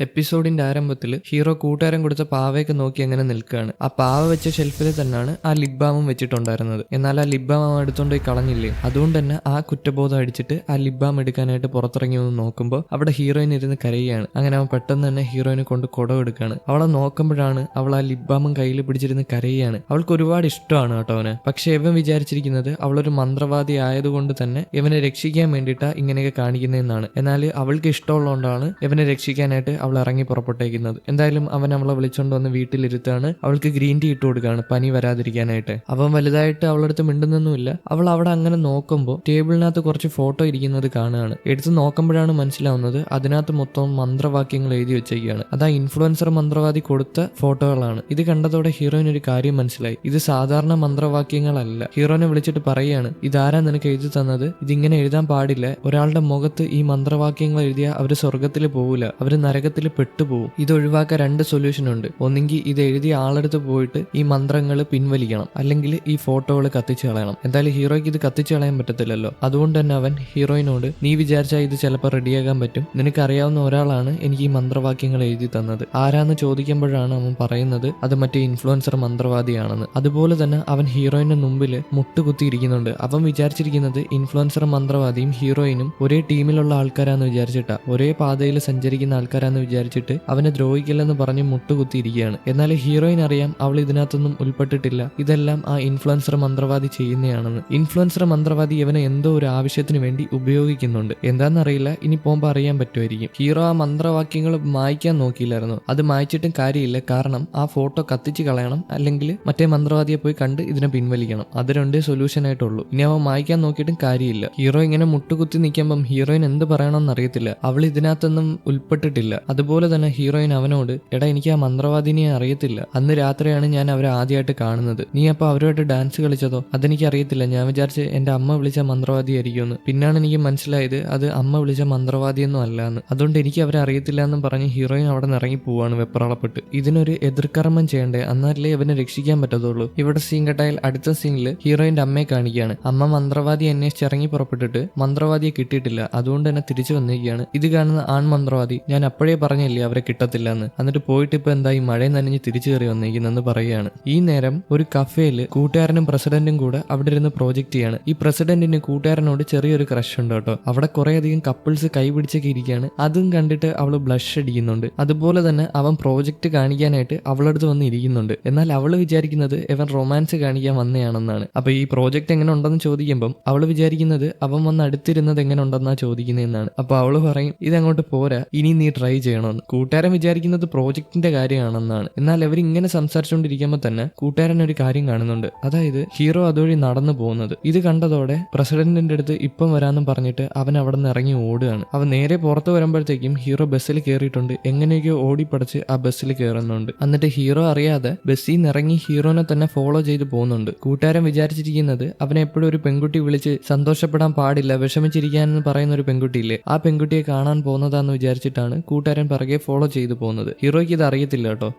എപ്പിസോഡിന്റെ ആരംഭത്തിൽ ഹീറോ കൂട്ടുകാരൻ കൊടുത്ത പാവയൊക്കെ നോക്കി അങ്ങനെ നിൽക്കുകയാണ്. ആ പാവ വെച്ച ഷെൽഫിൽ തന്നെയാണ് ആ ലിപ് ബാമും വെച്ചിട്ടുണ്ടായിരുന്നത്. എന്നാൽ ആ ലിപ് ബാം എടുത്തോണ്ട് പോയി കളഞ്ഞില്ലേ. അതുകൊണ്ട് തന്നെ ആ കുറ്റബോധം അടിച്ചിട്ട് ആ ലിപ് ബാം എടുക്കാനായിട്ട് പുറത്തിറങ്ങി വന്ന് നോക്കുമ്പോൾ അവിടെ ഹീറോയിൻ ഇരുന്ന് കരയുകയാണ്. അങ്ങനെ അവൻ പെട്ടെന്ന് തന്നെ ഹീറോയിനെ കൊണ്ട് കുടം എടുക്കുകയാണ്. അവളെ നോക്കുമ്പോഴാണ് അവൾ ആ ലിപ് ബാമും കയ്യിൽ പിടിച്ചിരുന്ന് കരയുകയാണ്. അവൾക്ക് ഒരുപാട് ഇഷ്ടമാണ് കേട്ടോ അവന്. പക്ഷെ ഇവൻ വിചാരിച്ചിരിക്കുന്നത് അവളൊരു മന്ത്രവാദി ആയതുകൊണ്ട് തന്നെ ഇവനെ രക്ഷിക്കാൻ വേണ്ടിയിട്ടാ ഇങ്ങനെയൊക്കെ കാണിക്കുന്നതെന്നാണ്. എന്നാൽ അവൾക്ക് ഇഷ്ടമുള്ളതുകൊണ്ടാണ് ഇവനെ രക്ഷിക്കാനായിട്ട് അവൾ ഇറങ്ങി പുറപ്പെട്ടേക്കുന്നത്. എന്തായാലും അവൻ അവളെ വിളിച്ചോണ്ട് വന്ന് വീട്ടിലിരുത്താണ്. അവൾക്ക് ഗ്രീൻ ടീ ഇട്ട് കൊടുക്കുകയാണ് പനി വരാതിരിക്കാനായിട്ട്. അവൻ വലുതായിട്ട് അവളടുത്ത് മിണ്ടുന്നൊന്നുമില്ല. അവൾ അവിടെ അങ്ങനെ നോക്കുമ്പോൾ ടേബിളിനകത്ത് കുറച്ച് ഫോട്ടോ ഇരിക്കുന്നത് കാണുകയാണ്. എടുത്ത് നോക്കുമ്പോഴാണ് മനസ്സിലാവുന്നത് അതിനകത്ത് മൊത്തം മന്ത്രവാക്യങ്ങൾ എഴുതി വെച്ചേക്കുകയാണ്. അതാ ഇൻഫ്ലുവൻസർ മന്ത്രവാദി കൊടുത്ത ഫോട്ടോകളാണ്. ഇത് കണ്ടതോടെ ഹീറോയിന് ഒരു കാര്യം മനസ്സിലായി. ഇത് സാധാരണ മന്ത്രവാക്യങ്ങളല്ല. ഹീറോനെ വിളിച്ചിട്ട് പറയുകയാണ്, ഇതാരാ നിനക്ക് എഴുതി തന്നത്? ഇതിങ്ങനെ എഴുതാൻ പാടില്ല. ഒരാളുടെ മുഖത്ത് ഈ മന്ത്രവാക്യങ്ങൾ എഴുതിയാൽ അവര് സ്വർഗത്തിൽ പോവില്ല, അവര് നരകത്തിൽ പെട്ടുപോകും. ഇത് ഒഴിവാക്കാൻ രണ്ട് സൊല്യൂഷൻ ഉണ്ട്. ഒന്നെങ്കിൽ ഇത് എഴുതിയ ആളെടുത്ത് പോയിട്ട് ഈ മന്ത്രങ്ങൾ പിൻവലിക്കണം, അല്ലെങ്കിൽ ഈ ഫോട്ടോകൾ കത്തിച്ചു കളയണം. എന്തായാലും ഹീറോയ്ക്ക് ഇത് കത്തിച്ചു കളയാൻ പറ്റത്തില്ലല്ലോ. അതുകൊണ്ട് തന്നെ അവൻ ഹീറോയിനോട്, നീ വിചാരിച്ചാൽ ഇത് ചിലപ്പോൾ റെഡിയാക്കാൻ പറ്റും, നിനക്കറിയാവുന്ന ഒരാളാണ് എനിക്ക് ഈ മന്ത്രവാക്യങ്ങൾ എഴുതി തന്നത്. ആരാന്ന് ചോദിക്കുമ്പോഴാണ് അവൻ പറയുന്നത് അത് മറ്റേ ഇൻഫ്ലുവൻസർ മന്ത്രവാദിയാണെന്ന്. അതുപോലെ തന്നെ അവൻ ഹീറോയിന്റെ മുമ്പിൽ മുട്ടുകുത്തിയിരിക്കുന്നുണ്ട്. അവൻ വിചാരിച്ചിരിക്കുന്നത് ഇൻഫ്ലുവൻസർ മന്ത്രവാദിയും ഹീറോയിനും ഒരേ ടീമിലുള്ള ആൾക്കാരാന്ന് വിചാരിച്ചിട്ടാ, ഒരേ പാതയിൽ സഞ്ചരിക്കുന്ന ആൾക്കാരാന്ന് വിചാരിച്ചിട്ട് അവനെ ദ്രോഹിക്കില്ലെന്ന് പറഞ്ഞ് മുട്ടുകുത്തിയിരിക്കുകയാണ്. എന്നാൽ ഹീറോയിൻ അറിയാം അവൾ ഇതിനകത്തൊന്നും ഉൾപ്പെട്ടിട്ടില്ല, ഇതെല്ലാം ആ ഇൻഫ്ലുവൻസർ മന്ത്രവാദി ചെയ്യുന്നതാണെന്ന്. ഇൻഫ്ലുവൻസർ മന്ത്രവാദി ഇവനെ എന്തോ ഒരു ആവശ്യത്തിന് വേണ്ടി ഉപയോഗിക്കുന്നുണ്ട്. എന്താണെന്നറിയില്ല, ഇനി പോകുമ്പോൾ അറിയാൻ പറ്റുമായിരിക്കും. ഹീറോ ആ മന്ത്രവാക്യങ്ങൾ മായ്ക്കാൻ നോക്കിയില്ലായിരുന്നു. അത് മായ്ച്ചിട്ടും കാര്യമില്ല, കാരണം ആ ഫോട്ടോ കത്തിച്ച് കളയണം, അല്ലെങ്കിൽ മറ്റേ മന്ത്രവാദിയെ പോയി കണ്ട് ഇതിനെ പിൻവലിക്കണം. അത് രണ്ടേ സൊല്യൂഷൻ ആയിട്ടുള്ളൂ. ഇനി അവൻ മായ്ക്കാൻ നോക്കിയിട്ടും കാര്യമില്ല. ഹീറോ ഇങ്ങനെ മുട്ടുകുത്തി നിൽക്കുമ്പം ഹീറോയിൻ എന്ത് പറയണമെന്ന് അറിയത്തില്ല. അവൾ ഇതിനകത്തൊന്നും ഉൾപ്പെട്ടിട്ടില്ല. അതുപോലെ തന്നെ ഹീറോയിൻ അവനോട്, എടാ എനിക്ക് ആ മന്ത്രവാദിനെ അറിയത്തില്ല, അന്ന് രാത്രിയാണ് ഞാൻ അവരെ ആദ്യമായിട്ട് കാണുന്നത്, നീ അപ്പൊ അവരുമായിട്ട് ഡാൻസ് കളിച്ചതോ? അതെനിക്ക് അറിയത്തില്ല, ഞാൻ വിചാരിച്ച് എന്റെ അമ്മ വിളിച്ച മന്ത്രവാദി ആയിരിക്കുമെന്ന്. പിന്നാണ് എനിക്ക് മനസ്സിലായത് അത് അമ്മ വിളിച്ച മന്ത്രവാദിയൊന്നും അല്ല എന്ന്. അതുകൊണ്ട് എനിക്ക് അവരെ അറിയത്തില്ല എന്നും പറഞ്ഞ് ഹീറോയിൻ അവിടെ നിന്ന് ഇറങ്ങി പോവാണ് വെപ്രാളപ്പെട്ട്. ഇതിനൊരു എതിർകർമ്മം ചെയ്യണ്ടേ, എന്നാലേ ഇവനെ രക്ഷിക്കാൻ പറ്റത്തുള്ളൂ. ഇവിടെ സീൻ കട്ടായാൽ അടുത്ത സീനിൽ ഹീറോയിന്റെ അമ്മയെ കാണിക്കുകയാണ്. അമ്മ മന്ത്രവാദി അന്വേഷിച്ച് ഇറങ്ങി പുറപ്പെട്ടിട്ട് മന്ത്രവാദിയെ കിട്ടിയിട്ടില്ല, അതുകൊണ്ട് തന്നെ തിരിച്ചു വന്നിരിക്കുകയാണ്. ഇത് കാണുന്ന ആൺ മന്ത്രവാദി, ഞാൻ അപ്പോഴേ പറഞ്ഞില്ലേ അവരെ കിട്ടത്തില്ല എന്ന്, എന്നിട്ട് പോയിട്ട് ഇപ്പൊ എന്തായി മഴയും നനഞ്ഞ് തിരിച്ചു കയറി വന്നിരിക്കുന്നെന്ന് പറയുകയാണ്. ഈ നേരം ഒരു കഫേയില് കൂട്ടുകാരനും പ്രസിഡന്റും കൂടെ അവിടെ ഇരുന്ന് പ്രോജക്റ്റ് ചെയ്യാണ്. ഈ പ്രസിഡന്റിന് കൂട്ടുകാരനോട് ചെറിയൊരു ക്രഷ് ഉണ്ട് കേട്ടോ. അവിടെ കുറെ അധികം കപ്പിൾസ് കൈപിടിച്ചൊക്കെ ഇരിക്കുകയാണ്. അതും കണ്ടിട്ട് അവള് ബ്ലഷ് അടിക്കുന്നുണ്ട്. അതുപോലെ തന്നെ അവൻ പ്രോജക്റ്റ് കാണിക്കാനായിട്ട് അവളടുത്ത് വന്ന് ഇരിക്കുന്നുണ്ട്. എന്നാൽ അവള് വിചാരിക്കുന്നത് ഇവൻ റൊമാൻസ് കാണിക്കാൻ വന്നതാണെന്നാണ്. അപ്പൊ ഈ പ്രോജക്റ്റ് എങ്ങനെ ഉണ്ടെന്ന് ചോദിക്കുമ്പോൾ അവള് വിചാരിക്കുന്നത് അവൻ വന്ന് അടുത്തിരുന്നത് എങ്ങനെ ഉണ്ടെന്നാ ചോദിക്കുന്നതെന്നാണ്. അപ്പൊ അവള് പറയും, ഇതങ്ങോട്ട് പോരാ, ഇനി നീ ട്രൈ ചെയ്യണമെന്ന്. കൂട്ടുകാരൻ വിചാരിക്കുന്നത് പ്രോജക്റ്റിന്റെ കാര്യമാണെന്നാണ്. എന്നാൽ ഇവരിങ്ങനെ സംസാരിച്ചുകൊണ്ടിരിക്കുമ്പോൾ തന്നെ കൂട്ടുകാരൻ ഒരു കാര്യം കാണുന്നുണ്ട്. അതായത് ഹീറോ അതുവഴി നടന്നു പോകുന്നത്. ഇത് കണ്ടതോടെ പ്രസിഡന്റിന്റെ അടുത്ത് ഇപ്പം വരാമെന്ന് പറഞ്ഞിട്ട് അവൻ അവിടെ നിന്ന് ഇറങ്ങി ഓടുകയാണ്. അവൻ നേരെ പുറത്ത് വരുമ്പോഴത്തേക്കും ഹീറോ ബസ്സിൽ കയറിയിട്ടുണ്ട്. എങ്ങനെയൊക്കെയോ ഓടിപ്പടച്ച് ആ ബസ്സിൽ കയറുന്നുണ്ട്. എന്നിട്ട് ഹീറോ അറിയാതെ ബസ്സിൽ നിന്ന് ഇറങ്ങി ഹീറോനെ തന്നെ ഫോളോ ചെയ്ത് പോകുന്നുണ്ട്. കൂട്ടുകാരൻ വിചാരിച്ചിരിക്കുന്നത് അവനെ എപ്പോഴും ഒരു പെൺകുട്ടി വിളിച്ച് സന്തോഷപ്പെടാൻ പാടില്ല, വിഷമിച്ചിരിക്കാനെന്ന് പറയുന്ന ഒരു പെൺകുട്ടിയില്ലേ, ആ പെൺകുട്ടിയെ കാണാൻ പോകുന്നതാന്ന് വിചാരിച്ചിട്ടാണ് കൂട്ടുകാരൻ പിറകെ ഫോളോ ചെയ്തു പോകുന്നത്. ഹീറോയ്ക്ക് ഇത് അറിയത്തില്ല കേട്ടോ.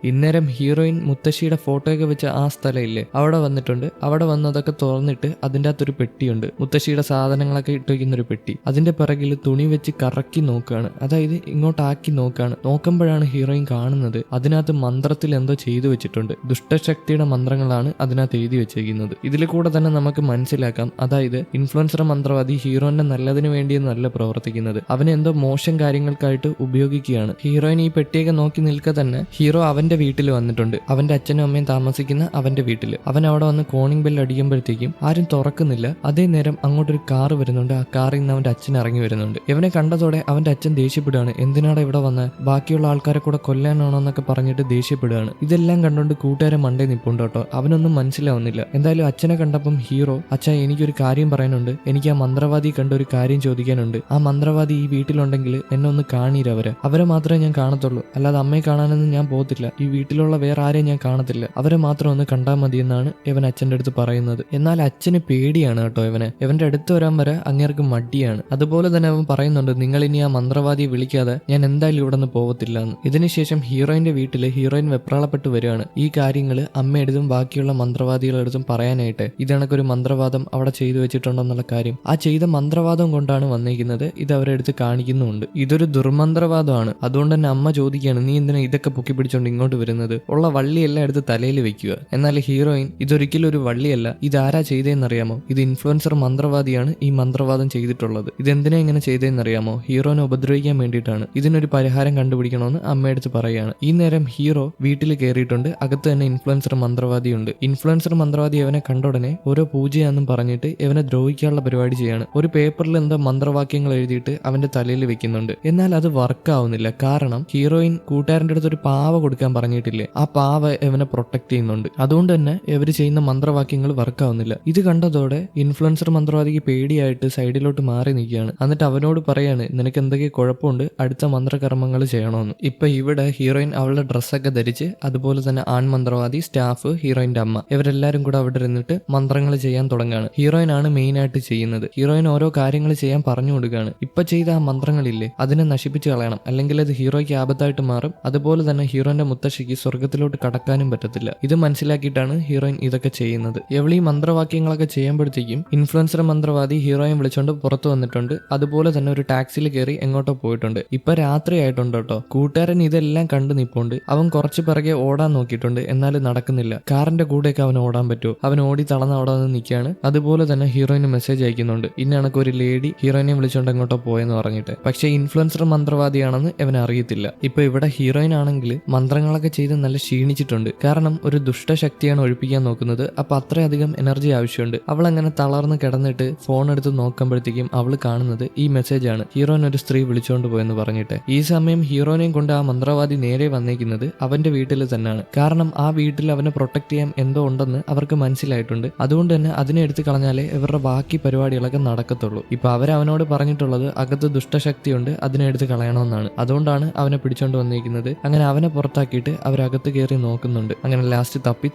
ഇന്നേരം ഹീറോയിൻ മുത്തശ്ശിയുടെ ഫോട്ടോയൊക്കെ വെച്ച ആ സ്ഥലം ഇല്ലേ, അവിടെ വന്നിട്ടുണ്ട്. അവിടെ വന്നതൊക്കെ തുറന്നിട്ട് അതിൻ്റെ അകത്തൊരു പെട്ടിയുണ്ട്, മുത്തശ്ശിയുടെ സാധനങ്ങളൊക്കെ ഇട്ട് വയ്ക്കുന്ന ഒരു പെട്ടി. അതിന്റെ പിറകിൽ തുണി വെച്ച് കറക്കി നോക്കുകയാണ്, അതായത് ഇങ്ങോട്ടാക്കി നോക്കുകയാണ്. നോക്കുമ്പോഴാണ് ഹീറോയിൻ കാണുന്നത് അതിനകത്ത് മന്ത്രത്തിൽ എന്തോ ചെയ്തു വെച്ചിട്ടുണ്ട്. ദുഷ്ടശക്തിയുടെ മന്ത്രങ്ങളാണ് അതിനകത്ത് എഴുതി വെച്ചിരിക്കുന്നത്. ഇതിൽ കൂടെ തന്നെ നമുക്ക് മനസ്സിലാക്കാം, അതായത് ഇൻഫ്ലുവൻസർ മന്ത്രവാദി ഹീറോയിന്റെ നല്ലതിന് വേണ്ടിയൊന്നല്ല പ്രവർത്തിക്കുന്നത്, അവനെ എന്തോ മോശം കാര്യങ്ങൾക്കായിട്ട് ഉപയോഗിക്കുകയാണ്. ഹീറോയിൻ ഈ പെട്ടിയൊക്കെ നോക്കി നിൽക്കെ തന്നെ ഹീറോ അവന്റെ വീട്ടിൽ വന്നിട്ടുണ്ട്. അവന്റെ അച്ഛനും അമ്മയും താമസിക്കുന്ന അവന്റെ വീട്ടിൽ. അവൻ അവിടെ വന്ന് കോണിംഗ് ബെൽ അടിക്കുമ്പോഴത്തേക്കും ആരും തുറക്കുന്നില്ല. അതേ നേരം അങ്ങോട്ടൊരു കാറ് വരുന്നുണ്ട്. ആ കാറിൽ നിന്ന് അവന്റെ അച്ഛൻ ഇറങ്ങി വരുന്നുണ്ട്. ഇവനെ കണ്ടതോടെ അവന്റെ അച്ഛൻ ദേഷ്യപ്പെടുകയാണ്. എന്തിനാണ് ഇവിടെ വന്ന്, ബാക്കിയുള്ള ആൾക്കാരെ കൂടെ കൊല്ലാനാണോ എന്നൊക്കെ പറഞ്ഞിട്ട് ദേഷ്യപ്പെടുകയാണ്. ഇതെല്ലാം കണ്ടുകൊണ്ട് കൂട്ടുകാരെ മണ്ടേ നിപ്പുണ്ട് കേട്ടോ. അവനൊന്നും മനസ്സിലാവുന്നില്ല. എന്തായാലും അച്ഛനെ കണ്ടപ്പം ഹീറോ, അച്ഛാ എനിക്കൊരു കാര്യം പറയാനുണ്ട്, എനിക്ക് ആ മന്ത്രവാദി കണ്ട ഒരു കാര്യം ചോദിക്കാനുണ്ട്. ആ മന്ത്രവാദി ഈ വീട്ടിലുണ്ടെങ്കിൽ എന്നെ ഒന്ന് കാണീര, അവരെ മാത്രമേ ഞാൻ കാണത്തുള്ളൂ, അല്ലാതെ അമ്മയെ കാണാനൊന്നും ഞാൻ പോകത്തില്ല. ഈ വീട്ടിലുള്ള വേറെ ആരെയും ഞാൻ കാണത്തില്ല, അവരെ മാത്രം ഒന്ന് കണ്ടാൽ മതി എന്നാണ് ഇവൻ അച്ഛൻ്റെ അടുത്ത് പറയുന്നത്. എന്നാൽ അച്ഛന് പേടിയാണ് കേട്ടോ. ഇവന്റെ അടുത്ത് വരാൻ വരെ അങ്ങേർക്ക് മടിയാണ്. അതുപോലെ തന്നെ അവൻ പറയുന്നുണ്ട്, നിങ്ങൾ ഇനി ആ മന്ത്രവാദിയെ വിളിക്കാതെ ഞാൻ എന്തായാലും ഇവിടെ നിന്ന് പോകത്തില്ല എന്ന്. ഇതിനുശേഷം ഹീറോയിന്റെ വീട്ടിൽ ഹീറോയിൻ വെപ്രാളപ്പെട്ട് വരികയാണ്. ഈ കാര്യങ്ങൾ അമ്മയെടുത്തും ബാക്കിയുള്ള മന്ത്രവാദികളെടുത്തും പറയാനായിട്ട് ഇതണക്കൊരു മന്ത്രവാദം അവിടെ ചെയ്തു വെച്ചിട്ടുണ്ടെന്നുള്ള കാര്യം. ആ ചെയ്ത മന്ത്രവാദം കൊണ്ടാണ് വന്നിരിക്കുന്നത്. ഇത് അവരെ അടുത്ത് കാണിക്കുന്നുമുണ്ട്. ഇതൊരു ദുർമന്ത്രവാദമാണ്, അതുകൊണ്ട് തന്നെ അമ്മ ചോദിക്കുകയാണ്, നീ എന്തിനാ ഇതൊക്കെ പൊക്കി പിടിച്ചോണ്ട് ഇങ്ങോട്ട് വരുന്നത്, ഉള്ള വള്ളിയെല്ലാം എടുത്ത് തലയിൽ വെക്കുക. എന്നാൽ ഹീറോയിൻ, ഇതൊരിക്കലും ഒരു വള്ളിയല്ല, ഇതാരാ ചെയ്തതെന്നറിയാമോ, ഇത് ഇൻഫ്ലുവൻസർ മന്ത്രവാദിയാണ് ഈ മന്ത്രവാദം ചെയ്തിട്ടുള്ളത്. ഇതെന്തിനാ ഇങ്ങനെ ചെയ്തതെന്നറിയാമോ, ഹീറോനെ ഉപദ്രവിക്കാൻ വേണ്ടിയിട്ടാണ്, ഇതിനൊരു പരിഹാരം കണ്ടുപിടിക്കണമെന്ന് അമ്മയെടുത്ത് പറയുകയാണ്. ഈ നേരം ഹീറോ വീട്ടിൽ കയറിയിട്ടുണ്ട്. അകത്ത് തന്നെ ഇൻഫ്ലുവൻസർ മന്ത്രവാദിയുണ്ട്. ഇൻഫ്ലുവൻസർ മന്ത്രവാദി അവനെ കണ്ട ഉടനെ ഓരോ പൂജയാണെന്നും പറഞ്ഞിട്ട് ഇവനെ ദ്രോഹിക്കാനുള്ള പരിപാടി ചെയ്യാണ്. ഒരു പേപ്പറിൽ എന്തോ മന്ത്രവാക്യങ്ങൾ എഴുതിയിട്ട് അവന്റെ തലയിൽ വെക്കുന്നുണ്ട്. എന്നാൽ അത് വർക്ക് ആവുന്നില്ല. കാരണം ഹീറോയിൻ കൂട്ടുകാരന്റെ അടുത്ത് ഒരു പാവ കൊടുക്കാൻ പറഞ്ഞിട്ടില്ലേ, ആ പാവ ഇവനെ പ്രൊട്ടക്ട് ചെയ്യുന്നുണ്ട്. അതുകൊണ്ട് തന്നെ ഇവര് ചെയ്യുന്ന മന്ത്രവാക്യങ്ങൾ വർക്ക് ആവുന്നില്ല. ഇത് കണ്ടതോടെ ഇൻഫ്ലുവൻസർ മന്ത്രവാദിക്ക് പേടിയായിട്ട് സൈഡിലോട്ട് മാറി നിൽക്കുകയാണ്. എന്നിട്ട് അവനോട് പറയാണ്, നിനക്ക് എന്തൊക്കെ കുഴപ്പമുണ്ട്, അടുത്ത മന്ത്രകർമ്മങ്ങൾ ചെയ്യണമെന്ന്. ഇപ്പൊ ഇവിടെ ഹീറോയിൻ അവളുടെ ഡ്രസ്സൊക്കെ ധരിച്ച്, അതുപോലെ തന്നെ ആൺ മന്ത്രവാദി, സ്റ്റാഫ്, ഹീറോയിന്റെ അമ്മ, ഇവരെല്ലാരും കൂടെ അവിടെ ഇരുന്നിട്ട് മന്ത്രങ്ങൾ ചെയ്യാൻ തുടങ്ങുകയാണ്. ഹീറോയിൻ ആണ് മെയിൻ ആയിട്ട് ചെയ്യുന്നത്. ഹീറോയിൻ ഓരോ കാര്യങ്ങൾ ചെയ്യാൻ പറഞ്ഞു കൊടുക്കുകയാണ്. ഇപ്പൊ ചെയ്ത ആ മന്ത്രങ്ങളില്ലേ, അതിനെ നശിപ്പിച്ച് കളയണം, അല്ലെങ്കിൽ അത് ഹീറോയ്ക്ക് ആപത്തായിട്ട് മാറും. അതുപോലെ തന്നെ ഹീറോയിന്റെ മുത്തശ്ശിക്ക് സ്വർഗത്തിലോട്ട് കടക്കാനും പറ്റത്തില്ല. ഇത് മനസ്സിലാക്കിയിട്ടാണ് ഹീറോയിൻ ഇതൊക്കെ ചെയ്യുന്നത്. എവളി മന്ത്രവാക്യങ്ങളൊക്കെ ചെയ്യുമ്പോഴത്തേക്കും ഇൻഫ്ലുവൻസർ മന്ത്രവാദി ഹീറോയിൻ വിളിച്ചോണ്ട് പുറത്തു വന്നിട്ടുണ്ട്. അതുപോലെ തന്നെ ഒരു ടാക്സിയിൽ കയറി എങ്ങോട്ടോ പോയിട്ടുണ്ട്. ഇപ്പൊ രാത്രി ആയിട്ടുണ്ട് കേട്ടോ. കൂട്ടുകാരൻ ഇതെല്ലാം കണ്ടു നിപ്പോണ്ട്. അവൻ കുറച്ച് പിറകെ ഓടാൻ നോക്കിയിട്ടുണ്ട്, എന്നാലും നടക്കുന്നില്ല. കാറിന്റെ കൂടെയൊക്കെ അവൻ ഓടാൻ പറ്റുമോ, അവൻ ഓടി തളർന്ന് അവിടെ നിന്ന് നിൽക്കുകയാണ്. അതുപോലെ തന്നെ ഹീറോയിന് മെസ്സേജ് അയക്കുന്നുണ്ട്, ഇന്നണക്ക് ഒരു ലേഡി ഹീറോയിനെ വിളിച്ചോണ്ട് എങ്ങോട്ടോ പോയെന്ന് പറഞ്ഞിട്ട്. പക്ഷെ ഇൻഫ്ലുവൻസർ മന്ത്രവാദിയാണെന്ന് അവൻ അറിയത്തില്ല. ഇപ്പൊ ഇവിടെ ഹീറോയിൻ ആണെങ്കിൽ മന്ത്രങ്ങളൊക്കെ ചെയ്ത് നല്ല ക്ഷീണിച്ചിട്ടുണ്ട്. കാരണം ഒരു ദുഷ്ടശക്തിയാണ് ഒഴിപ്പിക്കാൻ നോക്കുന്നത്. അപ്പൊ അത്രയധികം എനർജി ആവശ്യമുണ്ട്. അവൾ അങ്ങനെ തളർന്ന് കിടന്നിട്ട് ഫോൺ എടുത്ത് നോക്കുമ്പോഴത്തേക്കും അവൾ കാണുന്നത് ഈ മെസ്സേജ് ആണ്, ഹീറോയിൻ ഒരു സ്ത്രീ വിളിച്ചോണ്ട് പോയെന്ന് പറഞ്ഞിട്ട്. ഈ സമയം ഹീറോയിനെയും കൊണ്ട് ആ മന്ത്രവാദി നേരെ വന്നേക്കുന്നത് അവന്റെ വീട്ടിൽ തന്നെയാണ്. കാരണം ആ വീട്ടിൽ അവനെ പ്രൊട്ടക്ട് ചെയ്യാൻ എന്തോ ഉണ്ടെന്ന് അവർക്ക് മനസ്സിലായിട്ടുണ്ട്. അതുകൊണ്ട് തന്നെ അതിനെ എടുത്ത് കളഞ്ഞാലേ ഇവരുടെ ബാക്കി പരിപാടികളൊക്കെ നടക്കത്തുള്ളൂ. ഇപ്പൊ അവനോട് പറഞ്ഞിട്ടുള്ളത് അകത്ത് ദുഷ്ടശക്തിയുണ്ട്, അതിനെ എടുത്ത് കളയണമെന്നാണ്. അതുകൊണ്ടാണ് അവനെ പിടിച്ചോണ്ട് വന്നിരിക്കുന്നത്. അങ്ങനെ അവനെ പുറത്താക്കിയിട്ട് അവരകത്ത് കയറി നോക്കുന്നുണ്ട്. അങ്ങനെ ലാസ്റ്റ് തപ്പി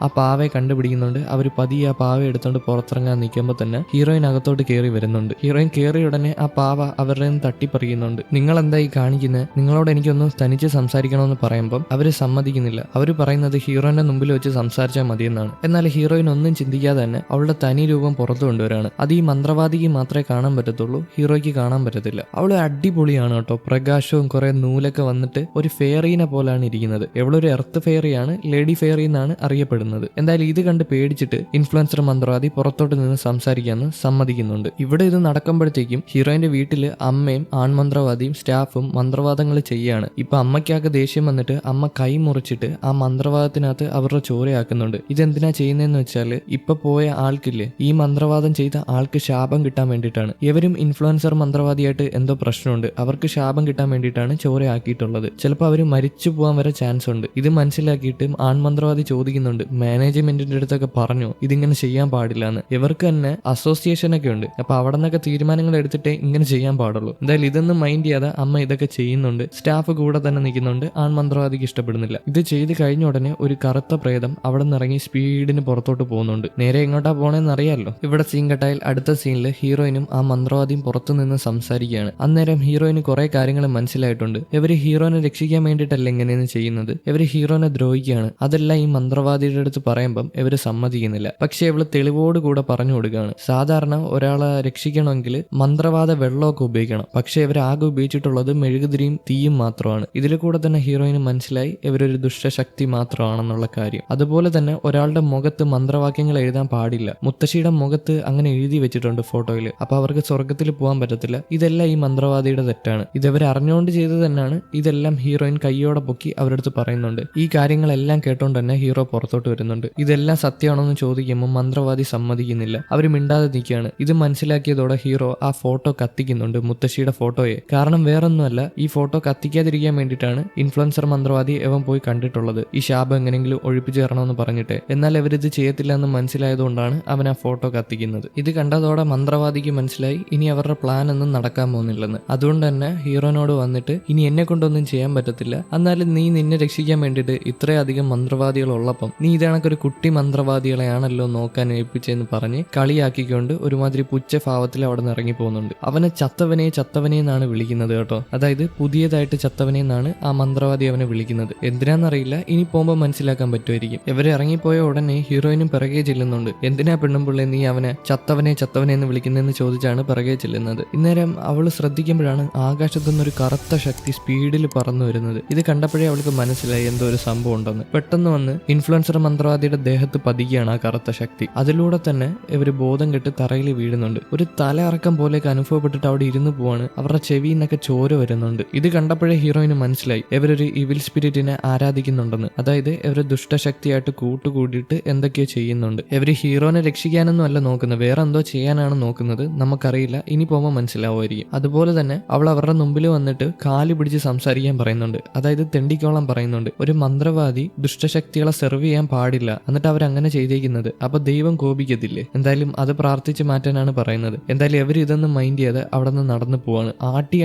ആ പാവയെ കണ്ടുപിടിക്കുന്നുണ്ട്. അവർ പതിയെ ആ പാവ എടുത്തോണ്ട് പുറത്തിറങ്ങാൻ നിൽക്കുമ്പോൾ തന്നെ ഹീറോയിൻ അകത്തോട്ട് കയറി വരുന്നുണ്ട്. ഹീറോയിൻ കയറിയ ഉടനെ ആ പാവ അവരുടെ നിന്ന് തട്ടിപ്പറിക്കുന്നുണ്ട്. നിങ്ങൾ എന്തായി കാണിക്കുന്നത്, നിങ്ങളോട് എനിക്കൊന്ന് തനിച്ച് സംസാരിക്കണമെന്ന് പറയുമ്പം അവര് സമ്മതിക്കുന്നില്ല. അവര് പറയുന്നത് ഹീറോയിന്റെ മുമ്പിൽ വെച്ച് സംസാരിച്ചാൽ മതിയെന്നാണ്. എന്നാൽ ഹീറോയിൻ ഒന്നും ചിന്തിക്കാതെ തന്നെ അവളുടെ തനി രൂപം പുറത്തു കൊണ്ടുവരാണ്. അത് ഈ മന്ത്രവാദിക്ക് മാത്രമേ കാണാൻ പറ്റത്തുള്ളൂ, ഹീറോയ്ക്ക് കാണാൻ പറ്റത്തില്ല. അവള് അടിപൊളിയാണ് കേട്ടോ. പ്രകാശവും കുറെ നൂലൊക്കെ വന്നിട്ട് ഒരു ഫെയറീനെ പോലാണ് ഇരിക്കുന്നത്. എവളൊരു എർത്ത് ഫെയറിയാണ്, ലേഡി ഫെയറി എന്നാണ് അറിയപ്പെടുന്നത്. എന്തായാലും ഇത് കണ്ട് പേടിച്ചിട്ട് ഇൻഫ്ലുവൻസർ മന്ത്രവാദി പുറത്തോട്ട് നിന്ന് സംസാരിക്കാന്ന് സമ്മതിക്കുന്നുണ്ട്. ഇവിടെ ഇത് നടക്കുമ്പോഴത്തേക്കും ഹീറോയിന്റെ വീട്ടില് അമ്മയും ആൺമന്ത്രവാദിയും സ്റ്റാഫും മന്ത്രവാദങ്ങൾ ചെയ്യാണ്. ഇപ്പൊ അമ്മയ്ക്കാകെ ദേഷ്യം വന്നിട്ട് അമ്മ കൈ മുറിച്ചിട്ട് ആ മന്ത്രവാദത്തിനകത്ത് അവരുടെ ചോരയാക്കുന്നുണ്ട്. ഇതെന്തിനാ ചെയ്യുന്നതെന്ന് വെച്ചാൽ ഇപ്പൊ പോയ ആൾക്കില്ലേ, ഈ മന്ത്രവാദം ചെയ്ത ആൾക്ക് ശാപം കിട്ടാൻ വേണ്ടിയിട്ടാണ്. ഇവരും ഇൻഫ്ലുവൻസർ മന്ത്രവാദിയായിട്ട് എന്തോ പ്രശ്നമുണ്ട്, അവർക്ക് ശാപം കിട്ടാൻ വേണ്ടിയിട്ടാണ് ചോരയാക്കിയിട്ടുള്ളത്. ചിലപ്പോൾ അവർ മരിച്ചു പോകാൻ വരെ ചാൻസ് ഉണ്ട്. ഇത് മനസ്സിലാക്കിയിട്ട് ആൺമന്ത്രവാദി ചോദിക്കുന്നുണ്ട്, മാനേജ്മെന്റിന്റെ അടുത്തൊക്കെ പറഞ്ഞു ഇതിങ്ങനെ ചെയ്യാൻ പാടില്ല എന്ന്. ഇവർക്ക് തന്നെ അസോസിയേഷൻ ഒക്കെ ഉണ്ട്. അപ്പൊ അവിടെ നിന്നൊക്കെ തീരുമാനങ്ങൾ എടുത്തിട്ടേ ഇങ്ങനെ ചെയ്യാൻ പാടുള്ളൂ. എന്തായാലും ഇതൊന്നും മൈൻഡ് ചെയ്യാതെ അമ്മ ഇതൊക്കെ ചെയ്യുന്നുണ്ട്. സ്റ്റാഫ് കൂടെ തന്നെ നിൽക്കുന്നുണ്ട്. ആൺമന്ത്രവാദിക്ക് ഇഷ്ടപ്പെടുന്നില്ല. ഇത് ചെയ്ത് കഴിഞ്ഞ ഉടനെ ഒരു കറുത്ത പ്രേതം അവിടെ നിന്ന് ഇറങ്ങി സ്പീഡിന് പുറത്തോട്ട് പോകുന്നുണ്ട്. നേരെ എങ്ങോട്ടാ പോണേന്ന് അറിയാമല്ലോ. ഇവിടെ സീൻ കട്ടായാൽ അടുത്ത സീനിൽ ഹീറോയിനും ആ മന്ത്രവാദിയും പുറത്തു നിന്ന് സംസാരിക്കുകയാണ്. അന്നേരം ഹീറോയിന് കുറെ കാര്യങ്ങൾ മനസ്സിലായിട്ടുണ്ട്. ഇവര് ഹീറോനെ രക്ഷിക്കാൻ വേണ്ടിയിട്ടല്ല എങ്ങനെയെന്ന് ചെയ്യുന്നത്, ഇവര് ഹീറോനെ ദ്രോഹിക്കുകയാണ്. അതെല്ലാം ഈ മന്ത്രവാദിയുടെ അടുത്ത് പറയുമ്പം ഇവര് സമ്മതിക്കുന്നില്ല. പക്ഷെ ഇവള് തെളിവോട് കൂടെ പറഞ്ഞു കൊടുക്കുകയാണ്, സാധാരണ ഒരാളെ രക്ഷിക്കണമെങ്കിൽ മന്ത്രവാദ വെള്ളമൊക്കെ ഉപയോഗിക്കണം. പക്ഷെ ഇവർ ആകെ ഉപയോഗിച്ചിട്ടുള്ളത് മെഴുകുതിരിയും തീയും മാത്രമാണ്. ഇതിൽ കൂടെ തന്നെ ഹീറോയിന് മനസ്സിലായി ഇവരൊരു ദുഷ്ടശക്തി മാത്രമാണെന്നുള്ള കാര്യം. അതുപോലെ തന്നെ ഒരാളുടെ മുഖത്ത് മന്ത്രവാക്യങ്ങൾ എഴുതാൻ പാടില്ല. മുത്തശ്ശിയുടെ മുഖത്ത് അങ്ങനെ എഴുതി വെച്ചിട്ടുണ്ട് ഫോട്ടോയിൽ. അപ്പൊ അവർക്ക് സ്വർഗത്തിൽ പോകാൻ പറ്റത്തില്ല. ഇതെല്ലാം ഈ മന്ത്രവാദിയുടെ തെറ്റാണ്. ഇതവർ അറിഞ്ഞുകൊണ്ട് ചെയ്തത് തന്നെയാണ്. ഇതെല്ലാം ഹീറോയിൻ കയ്യോടെ പൊക്കി അവരുടെ അടുത്ത് പറയുന്നുണ്ട്. ഈ കാര്യങ്ങളെല്ലാം കേട്ടോണ്ട് തന്നെ ഹീറോ പുറത്തോട്ട് വരുന്നുണ്ട്. ഇതെല്ലാം സത്യമാണെന്ന് ചോദിക്കുമ്പോൾ മന്ത്രവാദി സമ്മതിക്കുന്നില്ല. അവർ മിണ്ടാതെ നിൽക്കുകയാണ്. ഇത് മനസ്സിലാക്കിയതോടെ ഹീറോ ആ ഫോട്ടോ കത്തിക്കുന്നുണ്ട്, മുത്തശ്ശിയുടെ ഫോട്ടോയെ. കാരണം വേറൊന്നുമല്ല, ഈ ഫോട്ടോ കത്തിക്കാതിരിക്കാൻ വേണ്ടിയിട്ടാണ് ഇൻഫ്ലുവൻസർ മന്ത്രവാദി എവൻ പോയി കണ്ടിട്ടുള്ളത്, ഈ ശാപം എങ്ങനെയെങ്കിലും ഒഴിപ്പിച്ചു തരണമെന്ന് പറഞ്ഞിട്ട്. എന്നാൽ അവരിത് ചെയ്യത്തില്ല എന്ന് മനസ്സിലായതുകൊണ്ടാണ് അവൻ ആ ഫോട്ടോ കത്തിക്കുന്നത്. ഇത് കണ്ടതോടെ മന്ത്രവാദിക്ക് മനസ്സിലായി ഇനി അവരുടെ പ്ലാൻ ഒന്നും നടക്കാൻ പോകുന്നില്ലെന്ന്. അതുകൊണ്ട് തന്നെ ഹീറോനോട് വന്നിട്ട് ഇനി എന്നെ കൊണ്ടൊന്നും ചെയ്യാൻ പറ്റത്തില്ല, എന്നാലും നീ നിന്നെ രക്ഷിക്കാൻ വേണ്ടിയിട്ട് ഇത്രയധികം മന്ത്രവാദികൾ ഉള്ളപ്പം നീ ഇതേണക്കൊരു കുട്ടി മന്ത്രവാദികളെയാണല്ലോ നോക്കാൻ ഏൽപ്പിച്ചെന്ന് പറഞ്ഞ് കളിയാക്കിക്കൊണ്ട് ഒരുമാതിരി പുച്ഛഭാവത്തിൽ അവിടെ നിന്ന് ഇറങ്ങി പോകുന്നുണ്ട്. അവനെ ചത്തവനെ എന്നാണ് വിളിക്കുന്നത് കേട്ടോ. അതായത് പുതിയതായിട്ട് ചത്തവനെ എന്നാണ് ആ മന്ത്രവാദി അവനെ വിളിക്കുന്നത്. എന്തിനാന്നറിയില്ല, ഇനി പോകുമ്പോൾ മനസ്സിലാക്കാൻ പറ്റുമായിരിക്കും. ഇവരെ ഇറങ്ങിപ്പോയ ഉടനെ ഹീറോയിനും പിറകെ ചെല്ലുന്നുണ്ട്. എന്തിനാ പെണ്ണുമ്പിള്ളേ നീ അവനെ ചത്തവനെ എന്ന് വിളിക്കുന്നതെന്ന് ചോദിച്ചാണ് പിറകെ ചെല്ലുന്നത്. ഇന്നേരം അവള് ശ്രദ്ധിക്കുമ്പോഴാണ് ആകാശത്തുനിന്നൊരു കറുത്ത ശക്തി സ്പീഡിൽ പറന്നു വരുന്നത്. ഇത് കണ്ടപ്പോഴേ അവൾക്ക് മനസ്സിലായി എന്തോ ഒരു സംഭവം ഉണ്ടെന്ന്. പെട്ടെന്ന് വന്ന് ഇൻഫ്ലുവൻസർ മന്ത്രവാദിയുടെ ദേഹത്ത് പതിക്കുകയാണ് ആ കറുത്ത ശക്തി. അതിലൂടെ തന്നെ ഇവര് ബോധം കെട്ട് തറയിൽ വീഴുന്നുണ്ട്. ഒരു തല ഇറക്കം പോലെയൊക്കെ അനുഭവപ്പെട്ടിട്ട് അവിടെ ഇരുന്ന് പോവാണ്. അവരുടെ ചെവിയിൽ നിന്നൊക്കെ ചോര വരുന്നുണ്ട്. ഇത് കണ്ടപ്പോഴേ ഹീറോയിന് മനസ്സിലായി ഇവരൊരു ഇവിൽ സ്പിരിറ്റിനെ ആരാധിക്കുന്നുണ്ടെന്ന്. അതായത് ഇവര് ദുഷ്ടശക്തിയായിട്ട് കൂട്ടുകൂടിയിട്ട് എന്തൊക്കെയോ ചെയ്യുന്നുണ്ട്. ഇവര് ഹീറോനെ രക്ഷിക്കാനൊന്നും അല്ല നോക്കുന്നത്, വേറെ എന്തോ ചെയ്യാനാണ് നോക്കുന്നത്. നമുക്കറിയില്ല, ഇനി പോകുമ്പോൾ മനസ്സിലാവുമായിരിക്കും. അതുപോലെ തന്നെ അവൾ അവരുടെ മുമ്പിൽ വന്നിട്ട് കാല് പിടിച്ച് സംസാരിക്കാൻ പറയുന്നുണ്ട്. അതായത് തെണ്ടിക്കോളം പറയുന്നുണ്ട്. ഒരു മന്ത്രവാദി ദുഷ്ടശക്തികളെ സെർവ് ചെയ്യാൻ പാടില്ല, എന്നിട്ട് അവരങ്ങനെ ചെയ്തേക്കുന്നത്. അപ്പൊ ദൈവം കോപിക്കത്തില്ലേ? എന്തായാലും അത് പ്രാർത്ഥിച്ച് മാറ്റാനാണ് പറയുന്നത്. എന്തായാലും ഇവർ ഇതൊന്നും മൈൻഡ് ചെയ്യാതെ അവിടെ നിന്ന് നടന്നു പോവാണ്.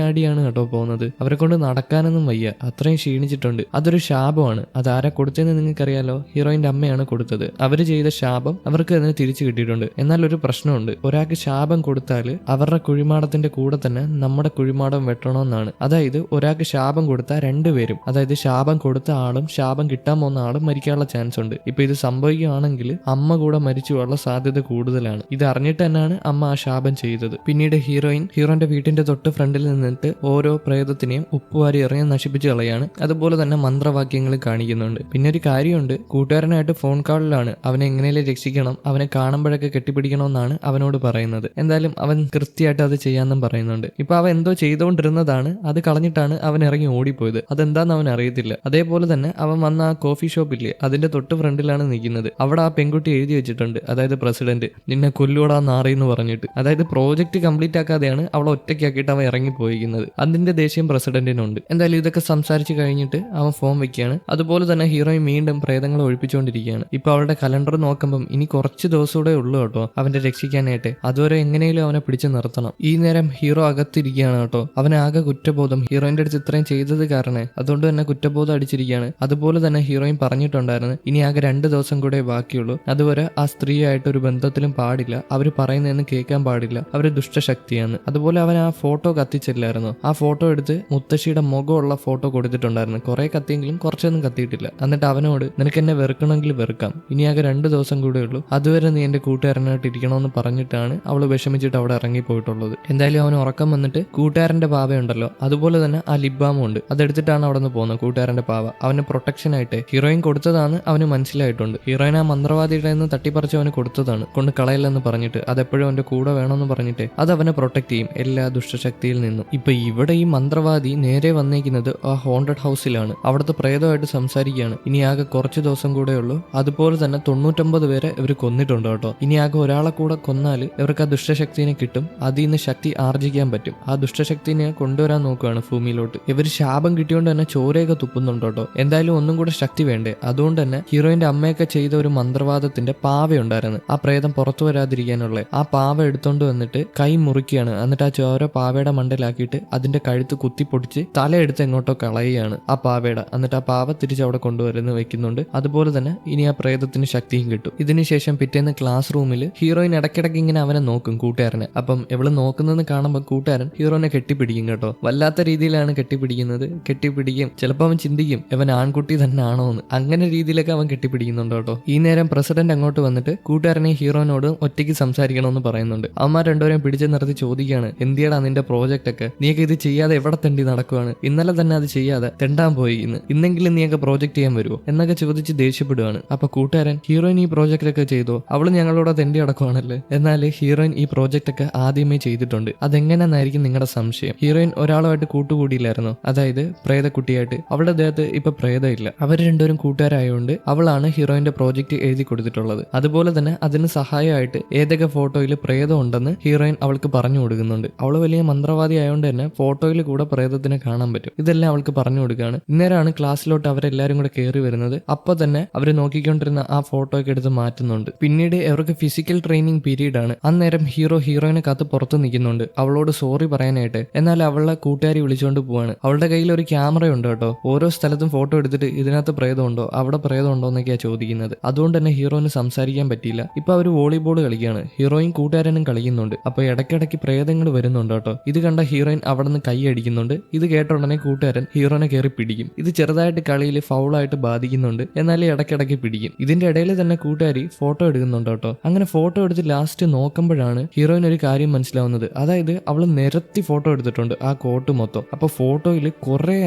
ആടിയാണ് കേട്ടോ പോകുന്നത്. അവരെ കൊണ്ട് നടക്കാനൊന്നും വയ്യ, അത്രയും ക്ഷീണിച്ചിട്ടുണ്ട്. അതൊരു ശാപമാണ്. അത് ആരാ കൊടുത്തതെന്ന് നിങ്ങൾക്കറിയാലോ? ഹീറോയിന്റെ അമ്മയാണ് കൊടുത്തത്. അവര് ചെയ്ത ശാപം അവർക്ക് അതിന് തിരിച്ചു കിട്ടിയിട്ടുണ്ട്. എന്നാൽ ഒരു പ്രശ്നമുണ്ട്. ഒരാൾക്ക് ശാപം കൊടുത്താൽ അവരുടെ കുഴിമാടത്തിന്റെ കൂടെ തന്നെ നമ്മുടെ കുഴിമാടം വെട്ടണമെന്നാണ്. അതായത് ഒരാൾക്ക് ശാപം കൊടുത്താൽ രണ്ടുപേരും, അതായത് ശാപം കൊടുത്ത ആളും ശാപം കിട്ടാൻ പോകുന്ന ആളും മരിക്കാനുള്ള ചാൻസ് ഉണ്ട്. ഇപ്പൊ ഇത് സംഭവിക്കുകയാണെങ്കിൽ അമ്മ കൂടെ മരിച്ചു പോകാനുള്ള സാധ്യത കൂടുതലാണ്. ഇത് അറിഞ്ഞിട്ട് തന്നെയാണ് അമ്മ ആ ശാപം ചെയ്തത്. പിന്നീട് ഹീറോന്റെ വീട്ടിന്റെ തൊട്ട് ഫ്രണ്ടിൽ നിന്നിട്ട് ഓരോ പ്രേതത്തിനെയും ഉപ്പുവാരി എറിഞ്ഞ് നശിപ്പിച്ച് കളയാണ്. അതുപോലെ തന്നെ മന്ത്രവാക്യങ്ങൾ കാണിക്കുന്നുണ്ട്. പിന്നെ ഒരു കാര്യമുണ്ട്, കൂട്ടുകാരനായിട്ട് ഫോൺ കോളിലാണ് അവനെ എങ്ങനെയും രക്ഷിക്കണം, അവനെ കാണുമ്പോഴൊക്കെ കെട്ടിപ്പിടിക്കണമെന്നാണ് അവനോട് പറയുന്നത്. എന്തായാലും അവൻ കൃത്യമായിട്ട് അത് ചെയ്യാന്നും പറയുന്നുണ്ട്. ഇപ്പൊ അവൻ എന്തോ ചെയ്തുകൊണ്ടിരുന്നതാണ്, അത് കളഞ്ഞിട്ടാണ് അവൻ ഇറങ്ങി ഓടിപ്പോയത്. അതെന്താന്ന് അവൻ അറിയത്തില്ല. അതേപോലെ തന്നെ അവൻ വന്ന ആ കോഫി ഷോപ്പില്ലേ, അതിന്റെ തൊട്ട് ഫ്രണ്ടിലാണ് നിൽക്കുന്നത്. അവിടെ ആ പെൺകുട്ടി എഴുതി വെച്ചിട്ടുണ്ട്, അതായത് പ്രസിഡന്റ് നിന്നെ കൊല്ലൂടാ നാറിയെന്ന് പറഞ്ഞിട്ട്. അതായത് പ്രോജക്റ്റ് കംപ്ലീറ്റ് ആക്കാതെയാണ് അവളെ ഒറ്റയ്ക്കാക്കിയിട്ട് അവൻ ഇറങ്ങി പോയിരിക്കുന്നത്. അതിന്റെ ദേഷ്യം പ്രസിഡന്റിനുണ്ട്. എന്തായാലും ഇതൊക്കെ സംസാരിച്ച് കഴിഞ്ഞിട്ട് അവൻ ഫോൺ വെക്കുകയാണ്. അതുപോലെ തന്നെ ഹീറോയിൻ വീണ്ടും പ്രേതങ്ങളെ ഒഴിപ്പിച്ചുകൊണ്ടിരിക്കുകയാണ്. ഇപ്പൊ അവളുടെ കലണ്ടർ നോക്കുമ്പം ഇനി കുറച്ച് ദിവസമൂടെ ഉള്ളൂ കേട്ടോ അവന്റെ രക്ഷിക്കാനായിട്ട്. അതുവരെ എങ്ങനെയും അവനെ പിടിച്ചു നിർത്തണം. ഈ നേരം ഹീറോ അകത്തിരിക്കുകയാണ് കേട്ടോ. അവനാകെ കുറ്റബോധം, ഹീറോയിന്റെ അടുത്ത് ഇത്രയും ചെയ്തത് കാരണം, അതുകൊണ്ട് തന്നെ കുറ്റബോധം അടിച്ചിരിക്കുകയാണ്. അതുപോലെ തന്നെ ഹീറോയിൻ പറഞ്ഞിട്ടുണ്ടായിരുന്നു ഇനി ആകെ 2 ദിവസം കൂടെ ബാക്കിയുള്ളൂ, അതുവരെ ആ സ്ത്രീയായിട്ട് ഒരു ബന്ധത്തിലും പാടില്ല, അവര് പറയുന്നതെന്ന് കേൾക്കാൻ പാടില്ല, അവര് ദുഷ്ടശക്തിയാണ്. അതുപോലെ അവൻ ആ ഫോട്ടോ കത്തിച്ചില്ലായിരുന്നു. ആ ഫോട്ടോ എടുത്ത് മുത്തശ്ശിയുടെ മുഖമുള്ള ഫോട്ടോ കൊടുത്തിട്ടുണ്ടായിരുന്നു. കുറെ കത്തിയെങ്കിലും കുറച്ചൊന്നും കത്തിയിട്ടില്ല. എന്നിട്ട് അവനോട് നിനക്ക് എന്നെ വെറുക്കണമെങ്കിൽ വെറുക്കാം, ഇനി ആകെ 2 ദിവസം കൂടെ ഉള്ളൂ, അതുവരെ നീ എന്റെ കൂട്ടുകാരനായിട്ട് ഇരിക്കണമെന്ന് പറഞ്ഞിട്ടാണ് അവള് വിഷമിച്ചിട്ട് അവിടെ ഇറങ്ങി പോയിട്ടുള്ളത്. എന്തായാലും അവന് ഉറക്കം വന്നിട്ട് കൂട്ടുകാരന്റെ പാവയുണ്ടല്ലോ, അതുപോലെ തന്നെ ആ ലിബാമും ഉണ്ട്, അതെടുത്തിട്ടാണ് അവിടെ നിന്ന് പോകുന്നത്. കൂട്ടുകാരന്റെ പാവ അവന് പ്രൊട്ടക്ഷൻ ആയിട്ട് ഹീറോയിൻ കൊടുത്തതാണ് അവന് മനസ്സിലായിട്ടുണ്ട്. ഹീറോയിൻ ആ മന്ത്രവാദിയുടെ നിന്ന് തട്ടിപ്പറിച്ച് അവന് കൊടുത്തതാണ്, കൊണ്ട് കളയില്ലെന്ന് പറഞ്ഞിട്ട്, അതെപ്പോഴും അവന്റെ കൂടെ വേണമെന്ന് പറഞ്ഞിട്ട് അത് അവനെ പ്രൊട്ടക്ട് ചെയ്യും എല്ലാ ദുഷ്ടശക്തിയിൽ നിന്നും. ഇപ്പൊ ഇവിടെ ഈ മന്ത്രവാദി നേരെ വന്നേക്കുന്നത് ആ ഹോണ്ടഡ് ഹൗസിലാണ്. അവിടുത്തെ പ്രേതമായിട്ട് സംസാരിക്കുകയാണ്. ഇനി ആകെ കുറച്ച് ദിവസം കൂടെ ഉള്ളൂ, അതുപോലെ തന്നെ 99 പേരെ ഇവർ കൊന്നിട്ടുണ്ട് കേട്ടോ. ഇനി ആകെ ഒരാളെ കൂടെ കൊന്നാൽ ഇവർക്ക് ആ ദുഷ്ടശക്തിനെ കിട്ടും, അതിൽ നിന്ന് ശക്തി ആർജിക്കാൻ പറ്റും. ആ ദുഷ്ടശക്തിനെ കൊണ്ടുവരാൻ നോക്കുകയാണ് ഭൂമിയിലോട്ട്. ഇവർ ശാപം കിട്ടിയോണ്ട് തന്നെ ചോരയൊക്കെ തുപ്പുന്നുണ്ട് കേട്ടോ. എന്തായാലും ഒന്നും കൂടെ ശക്തി വേണ്ടേ, അതുകൊണ്ട് തന്നെ ഹീറോയിന്റെ അമ്മയൊക്കെ ചെയ്ത ഒരു മന്ത്രവാദത്തിന്റെ പാവയുണ്ടായിരുന്നു, ആ പ്രേതം പുറത്തു വരാതിരിക്കാനുള്ള. ആ പാവ എടുത്തോണ്ട് വന്നിട്ട് കൈ മുറിക്കുകയാണ്. എന്നിട്ട് ആ ചോര പാവയുടെ മണ്ടയിലാക്കിയിട്ട് അതിന്റെ കഴുത്ത് കുത്തിപ്പൊടിച്ച് തലയെടുത്ത് എങ്ങോട്ടോ കളയുകയാണ് ആ പാവയുടെ. എന്നിട്ട് ആ പാവ തിരിച്ച് അവിടെ കൊണ്ടുവരുന്ന വെക്കുന്നുണ്ട്. അതുപോലെ തന്നെ ഇനി ആ പ്രേതത്തിന് ശക്തിയും കിട്ടും. ഇതിനുശേഷം പിറ്റേന്ന് ക്ലാസ് റൂമിൽ ഹീറോയിൻ ഇടയ്ക്കിടയ്ക്ക് ഇങ്ങനെ അവനെ നോക്കും, കൂട്ടുകാരനെ. അപ്പം എവള് നോക്കുന്നതെന്ന് കാണുമ്പോൾ കൂട്ടുകാരൻ ഹീറോനെ കെട്ടിപ്പിടിക്കും കേട്ടോ. വല്ലാത്ത രീതിയിലാണ് കെട്ടിപ്പിടിക്കുന്നത്. കെട്ടിപ്പിടിക്കും, ചിലപ്പോൾ അവൻ ചിന്തിക്കും ഇവൻ ആൺകുട്ടി തന്നെ ആണോ എന്ന്. അങ്ങനെ രീതിയിലൊക്കെ അവൻ കെട്ടിപ്പിടിക്കുന്നുണ്ട് കേട്ടോ. ഈ നേരം പ്രസിഡന്റ് അങ്ങോട്ട് വന്നിട്ട് കൂട്ടുകാരനെ ഹീറോനോട് ഒറ്റയ്ക്ക് സംസാരിക്കണമെന്ന് പറയുന്നുണ്ട്. അവന്മാർ രണ്ടുപേരെയും പിടിച്ചു നിർത്തി ചോദിക്കുകയാണ് എന്തിയാടാ നിന്റെ പ്രോജക്റ്റ് ഒക്കെ, നീയൊക്കെ ഇത് ചെയ്യാതെ എവിടെ തെണ്ടി നടക്കുവാണ്, ഇന്നലെ തന്നെ അത് ചെയ്യാതെ തെണ്ടാൻ പോയി, ഇന്നെങ്കിലും നീയൊക്കെ പ്രോജക്റ്റ് ചെയ്യാൻ വരുമോ എന്നൊക്കെ ചോദിച്ച് ദേഷ്യപ്പെടുവാണ്. അപ്പൊ കൂട്ടുകാരൻ ഹീറോയിൻ ഈ പ്രോജക്റ്റ് ഒക്കെ ചെയ്തോ, അവള് ഞങ്ങളോട് തെണ്ടി നടക്കുവാണല്ലേ. എന്നാൽ ഹീറോയിൻ ഈ പ്രോജക്റ്റ് ഒക്കെ ആദ്യമേ ചെയ്തിട്ടുണ്ട്. അതെങ്ങനെയായിരിക്കും നിങ്ങളുടെ സംശയം? ഹീറോയിൻ ഒരാളുമായിട്ട് കൂട്ടുകൂടിയില്ലായിരുന്നോ, അതായത് പ്രേതക്കുട്ടിയായിട്ട്. അവളുടെ ദേഹത്ത് ഇപ്പൊ പ്രേതമില്ല. അവർ രണ്ടുപേരും കൂട്ടുകാരായതുകൊണ്ട് അവളാണ് ഹീറോയിന്റെ പ്രോജക്റ്റ് എഴുതി കൊടുത്തിട്ടുള്ളത്. അതുപോലെ തന്നെ അതിന് സഹായമായിട്ട് ഏതൊക്കെ ഫോട്ടോയിൽ പ്രേതം ഉണ്ടെന്ന് ഹീറോയിൻ അവൾക്ക് പറഞ്ഞു കൊടുക്കുന്നുണ്ട്. അവള് വലിയ മന്ത്രവാദി ആയതുകൊണ്ട് തന്നെ ഫോട്ടോയിൽ കൂടെ പ്രേതത്തിനെ കാണാൻ പറ്റും. ഇതെല്ലാം അവൾക്ക് പറഞ്ഞു കൊടുക്കുകയാണ്. ഇന്നേരമാണ് ക്ലാസ്സിലോട്ട് അവരെല്ലാരും കൂടെ കയറി വരുന്നത്. അപ്പൊ തന്നെ അവര് നോക്കിക്കൊണ്ടിരുന്ന ആ ഫോട്ടോ ഒക്കെ എടുത്ത് മാറ്റുന്നുണ്ട്. പിന്നീട് അവർക്ക് ഫിസിക്കൽ ട്രെയിനിങ് പീരീഡ് ആണ്. അന്നേരം ഹീറോയിനെ കാത്ത് പുറത്ത് നിൽക്കുന്നുണ്ട് അവളോട് സോറി പറയാനായിട്ട്. എന്നാൽ അവളുടെ കൂട്ടുകാരി വിളിച്ചുകൊണ്ട് പോവാണ്. അവളുടെ കയ്യിൽ ഒരു ക്യാമറ ഉണ്ട് കേട്ടോ. ഓരോ സ്ഥലത്തും ഫോട്ടോ എടുത്തിട്ട് ഇതിനകത്ത് പ്രേതമുണ്ടോ അവിടെ പ്രേതമുണ്ടോ എന്നൊക്കെയാ ചോദിക്കുന്നത്. അതുകൊണ്ട് തന്നെ ഹീറോയിന് സംസാരിക്കാൻ പറ്റിയില്ല. ഇപ്പൊ അവര് വോളിബോൾ കളിക്കുകയാണ്. ഹീറോയിൻ കൂട്ടുകാരനും കളിക്കുന്നുണ്ട്. അപ്പൊ ഇടയ്ക്കിടയ്ക്ക് പ്രേതങ്ങൾ വരുന്നുണ്ട് കേട്ടോ. ഇത് കണ്ട ഹീറോയിൻ അവിടെ നിന്ന് കൈ അടിക്കുന്നുണ്ട്. ഇത് കേട്ട ഉടനെ കൂട്ടുകാരൻ ഹീറോനെ കയറി പിടിക്കും. ഇത് ചെറുതായിട്ട് കളിയിൽ ഫൗളായിട്ട് ബാധിക്കുന്നുണ്ട്, എന്നാലും ഇടയ്ക്കിടയ്ക്ക് പിടിക്കും. ഇതിന്റെ ഇടയിൽ തന്നെ കൂട്ടുകാരി ഫോട്ടോ എടുക്കുന്നുണ്ട് കേട്ടോ. അങ്ങനെ ഫോട്ടോ എടുത്ത് ലാസ്റ്റ് നോക്കുമ്പോഴാണ് ഹീറോയിൻ ഒരു കാര്യം മനസ്സിലാവുന്നത്. അതായത് അവള് നിരത്തി ഫോട്ടോ എടുത്തിട്ടുണ്ട് ആ കോട്ട് മൊത്തം. അപ്പൊ ഫോട്ടോയിൽ കുറെ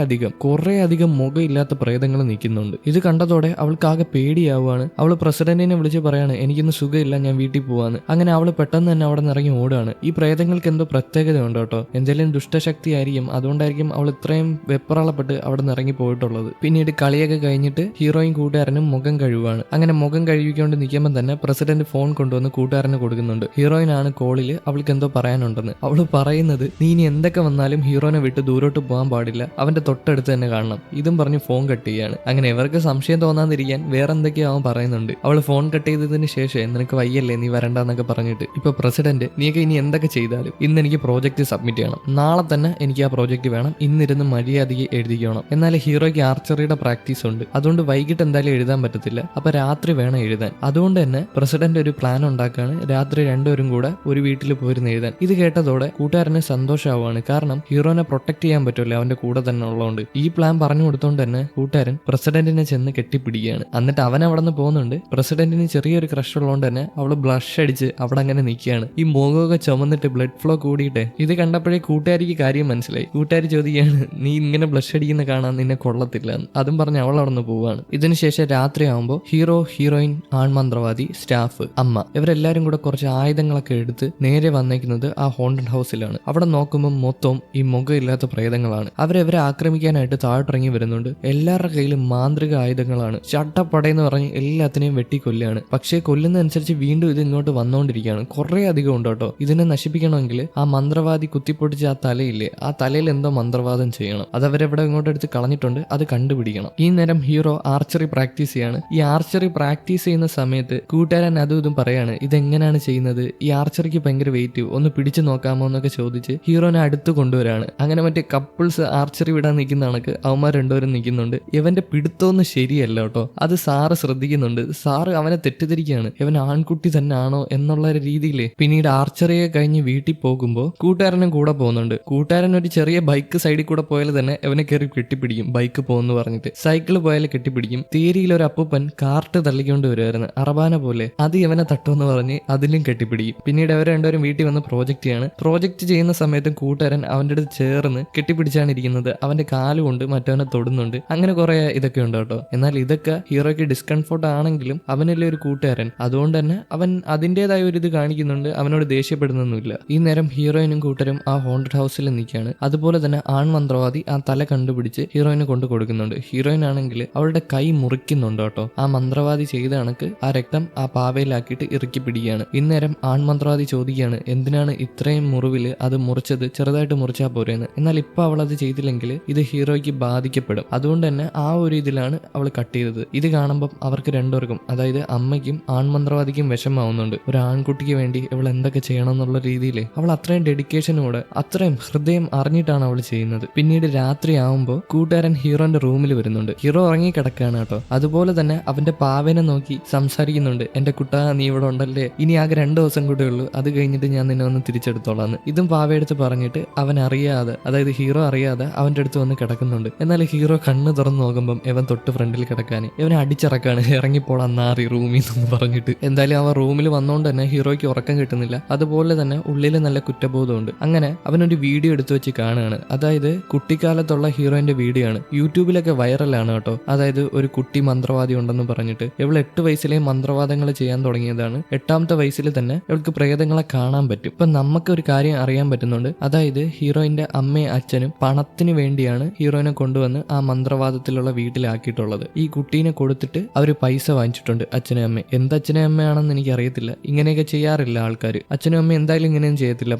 അധികം മുഖമില്ലാത്ത പ്രേതങ്ങൾ നിൽക്കുന്നുണ്ട്. ഇത് കണ്ടതോടെ അവൾക്ക് ആകെ പേടിയാവുകയാണ്. അവള് പ്രസിഡന്റിനെ വിളിച്ച് പറയാണ് എനിക്കിന്ന് സുഖമില്ല, ഞാൻ വീട്ടിൽ പോവാന്ന്. അങ്ങനെ അവള് പെട്ടെന്ന് തന്നെ അവിടെ നിന്ന് ഇറങ്ങി ഓടുകയാണ്. ഈ പ്രേതങ്ങൾക്ക് എന്തോ പ്രത്യേകത ഉണ്ട് കേട്ടോ, എന്തെങ്കിലും ദുഷ്ടശക്തി ആയിരിക്കും, അതുകൊണ്ടായിരിക്കും അവൾ ഇത്രയും വെപ്രാളപ്പെട്ട് അവിടെ നിന്ന് ഇറങ്ങി പോയിട്ടുള്ളത്. പിന്നീട് കളിയൊക്കെ കഴിഞ്ഞിട്ട് ഹീറോയും കൂട്ടുകാരനും മുഖം കഴുകുവാണ്. അങ്ങനെ മുഖം കഴുകിക്കൊണ്ട് നിൽക്കുമ്പോൾ തന്നെ പ്രസിഡന്റ് ഫോൺ കൊണ്ടുവന്ന് കൂട്ടുകാരന് കൊടുക്കുന്നുണ്ട്. ഹീറോയിനാണ് കോളിൽ അവൾക്ക് എന്തോ പറയാനുണ്ടെന്ന്. അവള് പറയുന്നത് നീ ഇനി എന്തൊക്കെ വന്നാലും ഹീറോനെ വിട്ട് ദൂരോട്ട് പോകാൻ പാടില്ല, അവന്റെ തൊട്ടടുത്ത് തന്നെ കാണണം. ഇതും പറഞ്ഞ് ഫോൺ കട്ട് ചെയ്യാണ്. അങ്ങനെ ഇവർക്ക് സംശയം തോന്നാതിരിക്കാൻ വേറെ എന്തൊക്കെയോ അവൻ പറയുന്നുണ്ട്. അവള് ഫോൺ കട്ട് ചെയ്തതിന് ശേഷം നിനക്ക് വയ്യല്ലേ, നീ വരണ്ടെന്നൊക്കെ പറഞ്ഞിട്ട് ഇപ്പൊ പ്രസിഡന്റ് നീയൊക്കെ ഇനി എന്തൊക്കെ ചെയ്താലും ഇന്ന് എനിക്ക് പ്രോജക്റ്റ് സബ്മിറ്റ് ചെയ്യണം, നാളെ തന്നെ എനിക്ക് ആ പ്രോജക്റ്റ് വേണം, ഇന്നിരുന്ന് മര്യാദയ്ക്ക് എഴുതിക്കണം. എന്നാൽ ഹീറോയ്ക്ക് ആർച്ചറിയുടെ പ്രാക്ടീസ് ഉണ്ട്, അതുകൊണ്ട് വൈകിട്ട് എന്തായാലും എഴുതാൻ പറ്റത്തില്ല, അപ്പൊ രാത്രി വേണം എഴുതാൻ. അതുകൊണ്ട് തന്നെ പ്രസിഡന്റ് ഒരു പ്ലാൻ ഉണ്ടാക്കാണ്, രാത്രി രണ്ടുപേരും കൂടെ ഒരു വീട്ടിൽ പോയിരുന്ന് എഴുതാൻ. ഇത് കേട്ടതോടെ കൂട്ടുകാരന് സന്തോഷമാവാണ്, കാരണം ഹീറോനെ പ്രൊട്ടക്ട് ചെയ്യാൻ പറ്റുമല്ലോ അവന്റെ കൂടെ തന്നെ ഉള്ളതുകൊണ്ട്. ഈ പ്ലാൻ പറഞ്ഞു കൊടുത്തോണ്ട് തന്നെ കൂട്ടുകാരൻ പ്രസിഡന്റിനെ ചെന്ന് കെട്ടിപ്പിടിക്കുകയാണ്. എന്നിട്ട് അവൻ അവിടെ നിന്ന് പോകുന്നുണ്ട്. പ്രസിഡന്റിന് ചെറിയൊരു ക്രഷ് ഉള്ളതുകൊണ്ട് തന്നെ അവള് ബ്ലഷ് അടിച്ച് അവിടെ അങ്ങനെ നിൽക്കുകയാണ്. ഈ മുഖമൊക്കെ ചുമന്നിട്ട് ബ്ലഡ് ഫ്ലോ കൂടിയിട്ട് ഇത് കണ്ടപ്പോഴേ കൂട്ടുകാരിക്ക് കാര്യം മനസ്സിലായി. കൂട്ടുകാരി ചോദിക്കുകയാണ് നീ ഇങ്ങനെ ബ്ലഷ് അടിക്കുന്ന കാണാൻ നിന്നെ കൊള്ളത്തില്ല എന്ന്. അതും പറഞ്ഞ് അവൾ അവിടെ നിന്ന് പോവാണ്. ഇതിനുശേഷം രാത്രി ആകുമ്പോൾ ഹീറോ, ഹീറോയിൻ, ആൺമന്ത്രവാദി, സ്റ്റാഫ്, അമ്മ ഇവരെല്ലാരും കൂടെ കുറച്ച് ആയുധങ്ങളൊക്കെ എടുത്ത് നേരെ വന്നേക്കുന്നത് ആ ഹോണ്ടഡ് ഹൗസിലാണ്. അവിടെ നോക്കുമ്പോൾ മൊത്തം ഈ മുഖമില്ലാത്ത പ്രേതങ്ങളാണ്. അവരെ ആക്രമിക്കാനായിട്ട് താഴോട്ടിറങ്ങി വരുന്നുണ്ട്. എല്ലാവരുടെ കയ്യിലും മാന്ത്രിക ആയുധങ്ങളാണ്. ചട്ടപ്പടയെന്ന് പറഞ്ഞ് എല്ലാത്തിനെയും വെട്ടിക്കൊല്ലുകയാണ്. പക്ഷേ കൊല്ലുന്നതനുസരിച്ച് വീണ്ടും ഇത് ഇങ്ങോട്ട് വന്നുകൊണ്ടിരിക്കുകയാണ്. കുറെ അധികം ഉണ്ട് കേട്ടോ. ഇതിനെ നശിപ്പിക്കണമെങ്കിൽ ആ മന്ത്രവാദി കുത്തിപ്പൊട്ടിച്ച ആ തലയില്ലേ, ആ തലയിൽ എന്തോ മന്ത്രവാദം ചെയ്യണം. അത് അവരെവിടെ ഇങ്ങോട്ട് എടുത്ത് കളഞ്ഞിട്ടുണ്ട്, അത് കണ്ടുപിടിക്കണം. ഈ നേരം ഹീറോ ആർച്ചറി പ്രാക്ടീസ് ചെയ്യാണ്. ഈ ആർച്ചറി പ്രാക്ടീസ് ചെയ്യുന്ന സമയത്ത് കൂട്ടുകാരൻ അതും ഇതും പറയാണ് ഇതെങ്ങനെയാണ് ചെയ്യുന്നത്, ഈ ആർച്ചറിക്ക് ഭയങ്കര വെയിറ്റ്, ഒന്ന് പിടിച്ചു നോക്കാമോ എന്നൊക്കെ ചോദിച്ച് ഹീറോനെ അടുത്ത് കൊണ്ടുവരാണ്. അങ്ങനെ മറ്റേ കപ്പിൾസ് ആർച്ചറി വിടാൻ നിൽക്കുന്ന കണക്ക് അവന്മാർ രണ്ടുപേരും നിൽക്കുന്നുണ്ട്. ഇവന്റെ പിടുത്തമൊന്നും ശരിയല്ല കേട്ടോ, അത് സാറ് ശ്രദ്ധിക്കുന്നുണ്ട്. സാറ് അവനെ തെറ്റിദ്ധരിക്കുകയാണ്, ഇവൻ ആൺകുട്ടി തന്നെ ആണോ എന്നുള്ള രീതിയില്. പിന്നീട് ആർച്ചറിയെ കഴിഞ്ഞ് വീട്ടിൽ പോകുമ്പോൾ കൂട്ടുകാരനും കൂടെ പോകുന്നുണ്ട്. കൂട്ടുകാരൻ ഒരു ചെറിയ ബൈക്ക് സൈഡിൽ കൂടെ പോയാൽ തന്നെ ഇവനെ കയറി കെട്ടിപ്പിടിക്കും. ബൈക്ക് പോകുന്നു പറഞ്ഞിട്ട് സൈക്കിൾ പോയാൽ കെട്ടിപ്പിടിക്കും. തീരിയിൽ ഒരു അപ്പൂപ്പൻ കാർട്ട് തള്ളിക്കൊണ്ട് വരുമായിരുന്നു അറബാന പോലെ, അത് ഇവനെ തട്ടുമെന്ന് പറഞ്ഞ് അതിലും കെട്ടിപ്പിടിക്കും. പിന്നീട് അവർ രണ്ടുപേരും വീട്ടിൽ വന്ന് പ്രോജക്റ്റ് ചെയ്യാണ്. പ്രോജക്റ്റ് ചെയ്യുന്ന സമയത്തും കൂട്ടുകാരൻ അവന്റെ അടുത്ത് ചേർന്ന് കെട്ടിപ്പിടിച്ചാണ് ഇരിക്കുന്നത്. അവന്റെ കാലുകൊണ്ട് മറ്റവനെ തൊടുന്നുണ്ട്. അങ്ങനെ കുറെ ഇതൊക്കെ ഉണ്ട് കേട്ടോ. എന്നാൽ ഇതൊക്കെ ഹീറോയ്ക്ക് ഡിസ്കംഫോർട്ട് ആണെങ്കിലും അവനല്ലേ ഒരു കൂട്ടുകാരൻ, അതുകൊണ്ട് തന്നെ അവൻ അതിൻ്റെതായ ഒരു ഇത് കാണിക്കുന്നുണ്ട്. അവനോട് ദേഷ്യപ്പെടുന്നൊന്നുമില്ല. ഈ നേരം ഹീറോയിനും കൂട്ടരും ആ ഹോണ്ടഡ് ഹൗസിൽ നിൽക്കുകയാണ്. അതുപോലെ തന്നെ ആൺമന്ത്രവാദി ആ തല കണ്ടുപിടിച്ച് ഹീറോയിന് കൊണ്ട് കൊടുക്കുന്നുണ്ട്. ഹീറോയിൻ ആണെങ്കിൽ അവളുടെ കൈ മുറിക്കുന്നുണ്ട് കേട്ടോ. ആ മന്ത്രവാദി ചെയ്ത കണക്ക് ആ രക്തം ആ പാവയിലാക്കിയിട്ട് ഇറുക്കി പിടിക്കുകയാണ്. ഇന്നേരം ആൺമന്ത്രവാദി ചോദിക്കുകയാണ് എന്തിനാണ് ഇത്രയും മുറിവില് അത് മുറിച്ചത്, ചെറുതായിട്ട് മുറിച്ചാൽ പോരെന്ന്. എന്നാൽ ഇപ്പൊ അവൾ അത് ചെയ്തില്ലെങ്കിൽ ഇത് ഹീറോയ്ക്ക് ബാധിക്കപ്പെടും, അതുകൊണ്ട് തന്നെ ആ ഒരു ഇതിലാണ് അവൾ കട്ട് ചെയ്തത്. ഇത് കാണുമ്പോൾ അവർക്ക് രണ്ടുപേർക്കും, അതായത് അമ്മയ്ക്കും ആൺമന്ത്രവാദിക്കും വിഷമാവുന്നുണ്ട്. ഒരു ആൺകുട്ടിക്ക് വേണ്ടി അവൾ എന്തൊക്കെ ചെയ്യണം എന്നുള്ള രീതിയിൽ അവൾ അത്രയും ഡെഡിക്കേഷനോടെ അത്രയും ഹൃദയം അറിഞ്ഞിട്ടാണ് അവൾ ചെയ്യുന്നത്. പിന്നീട് രാത്രി ആവുമ്പോൾ കൂട്ടുകാരൻ ഹീറോന്റെ റൂമിൽ വരുന്നുണ്ട്. ഹീറോ ഉറങ്ങി കിടക്കുകയാണ് കേട്ടോ. അതുപോലെ തന്നെ അവന്റെ പാവനെ നോക്കി സംസാരിക്കുന്നുണ്ട്. എന്റെ കുട്ടാ നീ ഇവിടെ ഉണ്ടല്ലേ, ഇനി ആകെ 2 ദിവസം കൂടെ ഉള്ളൂ, അത് കഴിഞ്ഞിട്ട് ഞാൻ നിന്നെ ഒന്ന് തിരിച്ചെടുത്തോളാന്ന്. ഇതും പാവയെടുത്ത് പറഞ്ഞിട്ട് അവൻ അറിയാതെ, അതായത് ഹീറോ അറിയാതെ അവന്റെ അടുത്ത് വന്ന് കിടക്കുന്നുണ്ട്. എന്നാൽ ഹീറോ കണ്ണ് തുറന്ന് നോക്കുമ്പോൾ ഇവൻ തൊട്ട് ഫ്രണ്ടിൽ കിടക്കാൻ ഇവനെ അടിച്ചിറക്കാണ്, ഇറങ്ങിപ്പോളാൻ നാറി റൂമിൽ നിന്ന് പറഞ്ഞിട്ട്. എന്തായാലും അവൻ റൂമിൽ വന്നോണ്ട് തന്നെ ഹീറോയ്ക്ക് ഉറക്കം കിട്ടുന്നില്ല. അതുപോലെ തന്നെ ഉള്ളിൽ നല്ല കുറ്റബോധമുണ്ട്. അങ്ങനെ അവനൊരു വീഡിയോ എടുത്തു വെച്ച് കാണുകയാണ്. അതായത് കുട്ടിക്കാലത്തുള്ള ഹീറോയിന്റെ വീഡിയോ ആണ്. യൂട്യൂബിലൊക്കെ വൈറലാണ് കേട്ടോ. അതായത് ഒരു കുട്ടി മന്ത്രവാദി ഉണ്ടെന്ന് പറഞ്ഞിട്ട് ഇവൾ 8 വയസ്സിലെ മന്ത്രവാദങ്ങൾ ചെയ്യാൻ തുടങ്ങിയതാണ്. 8ാമത്തെ വയസ്സിൽ തന്നെ ഇവൾക്ക് പ്രേതങ്ങളെ കാണാൻ പറ്റും. ഇപ്പൊ നമുക്ക് ഒരു കാര്യം അറിയാൻ പറ്റുന്നുണ്ട്. അതായത് ഹീറോയിന്റെ അമ്മയും അച്ഛനും പണത്തിന് വേണ്ടിയാണ് ഹീറോയിനെ കൊണ്ടുവന്ന് ആ മന്ത്രവാദത്തിലുള്ള വീട്ടിലാക്കിയിട്ടുള്ളത്. ഈ കുട്ടീനെ കൊടുത്തിട്ട് അവര് പൈസ വാങ്ങിച്ചിട്ടുണ്ട് അച്ഛനും അമ്മയും. എന്ത് അച്ഛനും അമ്മയാണെന്ന് എനിക്ക് അറിയത്തില്ല. ഇങ്ങനെയൊക്കെ ചെയ്യാറില്ല ആൾക്കാർ. അച്ഛനും അമ്മയും എന്തായാലും ഇങ്ങനെയും ചെയ്യത്തില്ല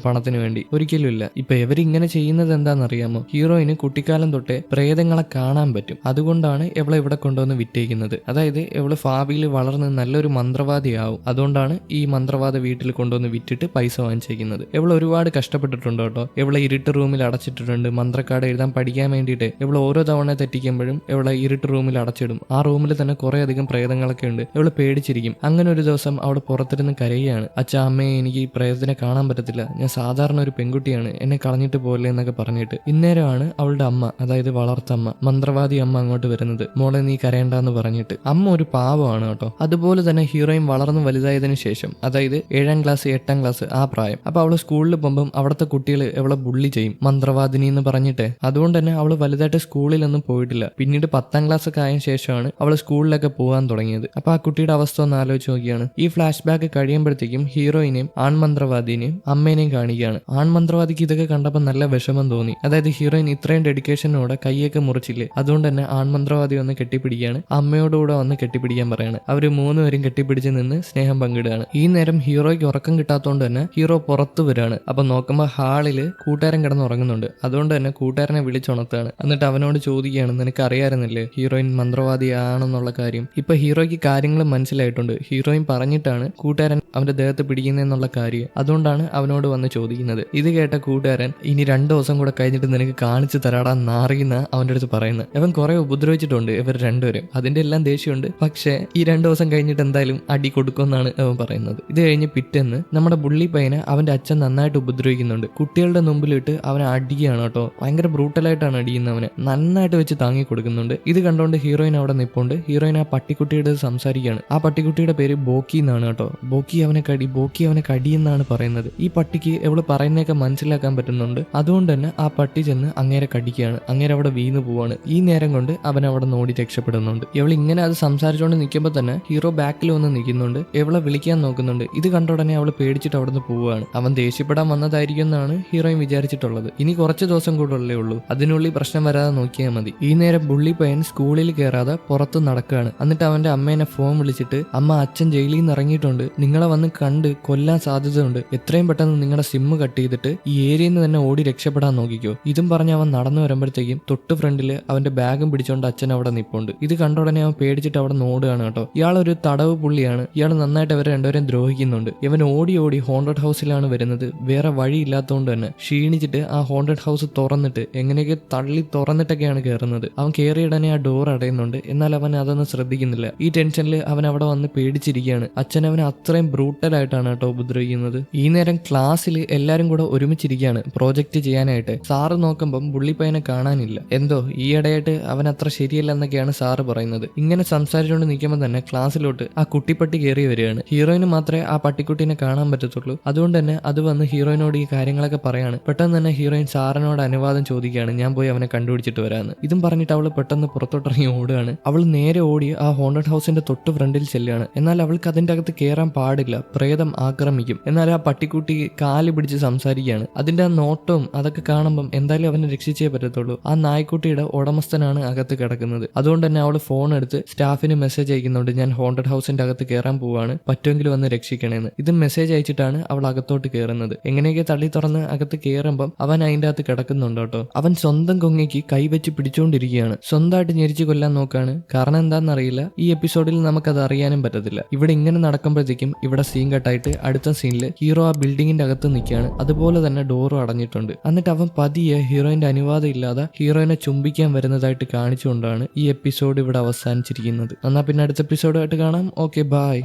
പണത്തിന് വേണ്ടി, ഒരിക്കലും ഇല്ല. ഇപ്പൊ ഇവരിങ്ങനെ ചെയ്യുന്നത് എന്താണെന്നറിയാമോ? ഹീറോയിന് കുട്ടിക്കാലം തൊട്ടേ പ്രേതങ്ങളെ കാണാൻ പറ്റും. അതുകൊണ്ടാണ് ഇവളെ ഇവിടെ കൊണ്ടുവന്ന് വിറ്റേക്കുന്നത്. അതായത് ഇവള് ഭാവിയിൽ വളർന്ന് നല്ലൊരു മന്ത്രവാദിയാവും. അതുകൊണ്ടാണ് ഈ മന്ത്രവാദ വീട്ടിൽ കൊണ്ടുവന്ന് വിറ്റിട്ട് പൈസ വാങ്ങിച്ചേക്കുന്നത്. ഇവൾ ഒരുപാട് കഷ്ടപ്പെട്ടിട്ടുണ്ട് കേട്ടോ. ഇവളെ ഇരുട്ട് റൂമിൽ അടച്ചിട്ടിട്ടുണ്ട്. മന്ത്രക്കാട് എഴുതാൻ പഠിക്കാൻ വേണ്ടിയിട്ട് ഇവൾ ഓരോ തവണ തെറ്റിക്കുമ്പോഴും ഇവളെ ഇരുട്ട് റൂമിൽ അടച്ചിടും. ആ റൂമിൽ തന്നെ കുറെ അധികം പ്രേതങ്ങളൊക്കെ ഉണ്ട്. ഇവള് പേടിച്ചിരിക്കും. അങ്ങനെ ഒരു ദിവസം അവിടെ പുറത്തിരുന്ന് കരയുകയാണ്. അച്ഛാ, അമ്മയെ എനിക്ക് ഈ പ്രേതത്തിനെ കാണാൻ പറ്റത്തില്ല, ഞാൻ സാധാരണ ഒരു പെൺകുട്ടിയാണ്, എന്നെ കളഞ്ഞിട്ട് പോലെ എന്നൊക്കെ പറഞ്ഞിട്ട്. ഇന്നേരമാണ് അവളുടെ അമ്മ, അതായത് വളർത്തമ്മ, മന്ത്രവാദി അമ്മ അങ്ങോട്ട് വരുന്നത്. മോളെ നീ കരയണ്ടെന്ന് പറഞ്ഞിട്ട്. അമ്മ ഒരു പാവമാണ് കേട്ടോ. അതുപോലെ തന്നെ ഹീറോയിൻ വളർന്നു വലുതായതിനു ശേഷം, അതായത് 7ാം ക്ലാസ് 8ാം ക്ലാസ് ആ പ്രായം, അപ്പൊ അവള് സ്കൂളിൽ പോകുമ്പം അവിടുത്തെ കുട്ടികൾ ഇവളെ ബുള്ളി ചെയ്യും. മന്ത്രവാദി മന്ത്രവാദിനി എന്ന് പറഞ്ഞിട്ട്. അതുകൊണ്ട് തന്നെ അവള് വലുതായിട്ട് സ്കൂളിലൊന്നും പോയിട്ടില്ല. പിന്നീട് 10ാം ക്ലാസ് ഒക്കെ ആയതിനു ശേഷമാണ് അവൾ സ്കൂളിലൊക്കെ പോകാൻ തുടങ്ങിയത്. അപ്പൊ ആ കുട്ടിയുടെ അവസ്ഥ ഒന്ന് ആലോചിച്ച് നോക്കിയാണ്. ഈ ഫ്ലാഷ് ബാക്ക് കഴിയുമ്പോഴത്തേക്കും ഹീറോയിനെയും ആൺമന്ത്രവാദിനെയും അമ്മേനെയും കാണിക്കുകയാണ്. ആൺമന്ത്രവാദിക്ക് ഇതൊക്കെ കണ്ടപ്പോൾ നല്ല വിഷമം തോന്നി. അതായത് ഹീറോയിൻ ഇത്രയും ഡെഡിക്കേഷനോടെ കൈയൊക്കെ മുറിച്ചില്ലേ, അതുകൊണ്ട് തന്നെ ആൺമന്ത്രവാദി വന്ന് കെട്ടിപ്പിടിക്കുകയാണ്. അമ്മയോടുകൂടെ വന്ന് കെട്ടിപ്പിടിക്കാൻ പറയാണ്. അവര് 3 പേരും കെട്ടിപ്പിടിച്ച് നിന്ന് സ്നേഹം പങ്കിടുകയാണ്. ഈ നേരം ഹീറോയ്ക്ക് ഉറക്കം കിട്ടാത്തതുകൊണ്ട് തന്നെ ഹീറോ പുറത്തു വരികയാണ്. അപ്പൊ നോക്കുമ്പോൾ ഹാളില് കൂട്ടുകാരൻ കിടന്ന് ഉറങ്ങുന്നുണ്ട്. അതുകൊണ്ട് തന്നെ കൂട്ടുകാരനെ വിളിച്ചുണർത്താണ്. എന്നിട്ട് അവനോട് ചോദിക്കുകയാണ്, നിനക്ക് അറിയാറുന്നില്ലേ ഹീറോയിൻ മന്ത്രവാദിയാണെന്നുള്ള കാര്യം. ഇപ്പൊ ഹീറോയ്ക്ക് കാര്യങ്ങൾ മനസ്സിലായിട്ടുണ്ട്. ഹീറോയിൻ പറഞ്ഞിട്ടാണ് കൂട്ടുകാരൻ അവന്റെ ദേഹത്ത് പിടിക്കുന്നതെന്നുള്ള കാര്യം. അതുകൊണ്ടാണ് അവനോട് വന്ന് ചോദിക്കുന്നത്. ഇത് കേട്ട കൂട്ടുകാരൻ, ഇനി 2 ദിവസം കൂടെ കഴിഞ്ഞിട്ട് നിനക്ക് കാണിച്ചു തരാടാ നാറിയെന്ന അവന്റെ അടുത്ത് പറയുന്നത്. അവൻ കുറെ ഉപദ്രവിച്ചിട്ടുണ്ട് ഇവർ രണ്ടുപേരും. അതിന്റെ എല്ലാം ദേഷ്യമുണ്ട്. പക്ഷേ ഈ 2 ദിവസം കഴിഞ്ഞിട്ട് എന്തായാലും അടി കൊടുക്കുമെന്നാണ് അവൻ പറയുന്നത്. ഇത് കഴിഞ്ഞ് പിറ്റേന്ന് നമ്മുടെ ബുള്ളി പയ്യനെ അവന്റെ അച്ഛൻ നന്നായിട്ട് ഉപദ്രവിക്കുന്നുണ്ട്. കുട്ടികളുടെ മുമ്പിലിട്ട് അവനെ അടിക്കുകയാണ് കേട്ടോ. ഭയങ്കര ബ്രൂട്ടലായിട്ടാണ് അടിക്കുന്നത്. അവനെ നന്നായിട്ട് വെച്ച് താങ്ങി കൊടുക്കുന്നുണ്ട്. ഇത് കണ്ടുകൊണ്ട് ഹീറോയിൻ അവിടെ നിൽപ്പുണ്ട്. ഹീറോയിൻ ആ പട്ടിക്കുട്ടിയുടെ സംസാരിക്കുകയാണ്. ആ പട്ടിക്കുട്ടിയുടെ പേര് ബോക്കി എന്നാണ് കേട്ടോ. ബോക്കി അവനെ കടി എന്നാണ് പറയുന്നത്. ഈ പട്ടിക്ക് എവള് പറയുന്നതൊക്കെ മനസ്സിലാക്കാൻ പറ്റുന്നുണ്ട്. അതുകൊണ്ട് തന്നെ ആ പട്ടി ചെന്ന് അങ്ങേരെ കടിക്കുകയാണ്. അങ്ങേരെ അവിടെ വീണ് പോവാണ്. ഈ നേരം കൊണ്ട് അവൻ അവിടെ നിന്ന് ഓടി രക്ഷപ്പെടുന്നുണ്ട്. ഇവൾ ഇങ്ങനെ അത് സംസാരിച്ചുകൊണ്ട് നിൽക്കുമ്പോൾ തന്നെ ഹീറോ ബാക്കിൽ വന്ന് നിൽക്കുന്നുണ്ട്. ഇവളെ വിളിക്കാൻ നോക്കുന്നുണ്ട്. ഇത് കണ്ട ഉടനെ അവൾ പേടിച്ചിട്ട് അവിടെ നിന്ന് പോവുകയാണ്. അവൻ ദേഷ്യപ്പെടാൻ വന്നതായിരിക്കും എന്നാണ് ഹീറോയിൻ വിചാരിച്ചിട്ടുള്ളത്. ഇനി കുറച്ച് ദിവസം കൂടെ ഉള്ളൂ, അതിനുള്ളിൽ പ്രശ്നം വരാതെ നോക്കിയാൽ മതി. ഈ നേരം ബുള്ളി പയ്യൻ സ്കൂളിൽ കയറാതെ പുറത്ത് നടക്കുകയാണ്. എന്നിട്ട് അവന്റെ അമ്മേനെ ഫോൺ വിളിച്ചിട്ട്, അമ്മ അച്ഛൻ ജയിലിൽ നിന്ന് ഇറങ്ങിയിട്ടുണ്ട്, നിങ്ങളെ വന്ന് കണ്ട് കൊല്ലാൻ സാധ്യതയുണ്ട്, എത്രയും പെട്ടെന്ന് നിങ്ങളുടെ സിമ്മ് കട്ട് ചെയ്തിട്ട് ഈ ഏരിയയിൽ നിന്ന് തന്നെ ഓടി രക്ഷപ്പെടാൻ നോക്കിക്കോ. ഇതും പറഞ്ഞ് അവൻ നടന്നു വരുമ്പോഴത്തേക്കും തൊട്ട് ഫ്രണ്ടില് അവന്റെ ബാഗും പിടിച്ചോണ്ട് അച്ഛൻ അവിടെ നിൽപ്പുണ്ട്. ഇത് കണ്ട ഉടനെ അവൻ പേടിച്ചിട്ട് അവിടെ നോടുകയാണ് കേട്ടോ. ഇയാളൊരു തടവ് പുള്ളിയാണ്. ഇയാൾ നന്നായിട്ട് അവരെ രണ്ടുപേരും ദ്രോഹിക്കുന്നുണ്ട്. ഇവൻ ഓടി ഹോണ്ടഡ് ഹൗസിലാണ് വരുന്നത്. വേറെ വഴിയില്ലാത്തതുകൊണ്ട് തന്നെ ക്ഷീണിച്ചിട്ട് ആ ഹോണ്ടഡ് ഹൗസ് തുറന്നിട്ട് എങ്ങനെയൊക്കെ തള്ളി തുറന്നിട്ടൊക്കെയാണ് കയറുന്നത്. അവൻ കയറിയിടനെ ആ ഡോർ അടയുന്നുണ്ട്. എന്നാൽ അവൻ അതൊന്നും ശ്രദ്ധിക്കുന്നില്ല. ഈ ടെൻഷനിൽ അവൻ അവിടെ വന്ന് പേടിച്ചിരിക്കുകയാണ്. അച്ഛൻ അവനെ അത്രയും ബ്രൂട്ടലായിട്ടാണ് കേട്ടോ ഉപദ്രവിക്കുന്നത്. ഈ നേരം ക്ലാസ്സിൽ എല്ലാരും കൂടെ ഒരുമിച്ചിരിക്കുകയാണ് പ്രോജക്റ്റ് ചെയ്യാനായിട്ട്. സാറ് നോക്കുമ്പം ബുള്ളിപ്പയ്യനെ കാണാനില്ല. എന്തോ ഈയിടെയായിട്ട് അവൻ അത്ര ശരിയല്ല എന്നൊക്കെയാണ് സാറ് പറയുന്നത്. ഇങ്ങനെ സംസാരിച്ചുകൊണ്ട് നിൽക്കുമ്പോൾ തന്നെ ക്ലാസ്സിലോട്ട് ആ കുട്ടിപ്പട്ടി കയറി വരികയാണ്. ഹീറോയിന് മാത്രമേ ആ പട്ടിക്കുട്ടീനെ കാണാൻ പറ്റത്തുള്ളൂ. അതുകൊണ്ട് തന്നെ അത് വന്ന് ഹീറോയിനോട് ഈ കാര്യങ്ങളൊക്കെ പറയാണ്. പെട്ടെന്ന് തന്നെ ഹീറോയിൻ സാറിനോട് അനുവാദം ചോദിക്കുകയാണ്, ഞാൻ പോയി അവനെ കണ്ടുപിടിച്ചിട്ട് വരാമെന്ന്. ഇതും പറഞ്ഞിട്ട് അവൾ പെട്ടെന്ന് പുറത്തോട്ടിറങ്ങി ഓടുകയാണ്. അവൾ നേരെ ഓടി ആ ഹോണ്ടഡ് ഹൗസിന്റെ തൊട്ട് ഫ്രണ്ടിൽ ചെല്ലുകയാണ്. എന്നാൽ അവൾക്ക് അതിന്റെ അകത്ത് കയറാൻ പാടില്ല, പ്രേതം ആക്രമിക്കും. എന്നാൽ ആ പട്ടിക്കുട്ടി കാല് പിടിച്ച് സംസാരിക്കുകയാണ്. അതിന്റെ ആ നോട്ടവും അതൊക്കെ കാണുമ്പം എന്തായാലും അവനെ രക്ഷിച്ചേ പറ്റത്തുള്ളൂ. ആ നായ്ക്കുട്ടിയുടെ ഉടമസ്ഥനാണ് അകത്ത് കിടക്കുന്നത്. അതുകൊണ്ട് തന്നെ അവൾ ഫോൺ എടുത്ത് സ്റ്റാഫിന് മെസ്സേജ് അയക്കുന്നുണ്ട്, ഞാൻ ഹോണ്ടഡ് ഹൗസിന്റെ അകത്ത് കയറാൻ പോവാണ്, പറ്റുമെങ്കിൽ വന്ന് രക്ഷിക്കണേന്ന്. ഇത് മെസ്സേജ് അയച്ചിട്ടാണ് അവൾ അകത്തോട്ട് കയറുന്നത്. എങ്ങനെയൊക്കെ തള്ളി തുറന്ന് അകത്ത് കയറുമ്പം അവൻ അതിന്റെ അകത്ത് കിടക്കുന്നുണ്ട് കേട്ടോ. അവൻ സ്വന്തം കൊങ്ങയ്ക്ക് കൈവച്ച് പിടിച്ചുകൊണ്ടിരിക്കുകയാണ്. സ്വന്തമായിട്ട് ഞെരിച്ചു കൊല്ലാൻ നോക്കാണ്. കാരണം എന്താണെന്നറിയില്ല. ഈ എപ്പിസോഡിൽ നമുക്കത് അറിയാനും പറ്റത്തില്ല. ഇവിടെ ഇങ്ങനെ നടക്കുമ്പോഴത്തേക്കും ഇവിടെ സീൻ കട്ടായിട്ട് അടുത്ത സീനിൽ ഹീറോ ആ ബിൽഡിങ്ങിന്റെ അകത്ത് നിൽക്കുകയാണ്. അതുപോലെ തന്നെ ഡോറും അടഞ്ഞിട്ടുണ്ട്. എന്നിട്ട് അവൻ പതിയെ ഹീറോയിന്റെ അനുവാദം ഇല്ലാതെ ഹീറോയിനെ ചുംബിക്കാൻ വരുന്നതായിട്ട് കാണിച്ചുകൊണ്ടാണ് ഈ എപ്പിസോഡ് ഇവിടെ അവസാനിച്ചിരിക്കുന്നത്. എന്നാൽ പിന്നെ അടുത്ത എപ്പിസോഡായിട്ട് കാണാം. Okay, by.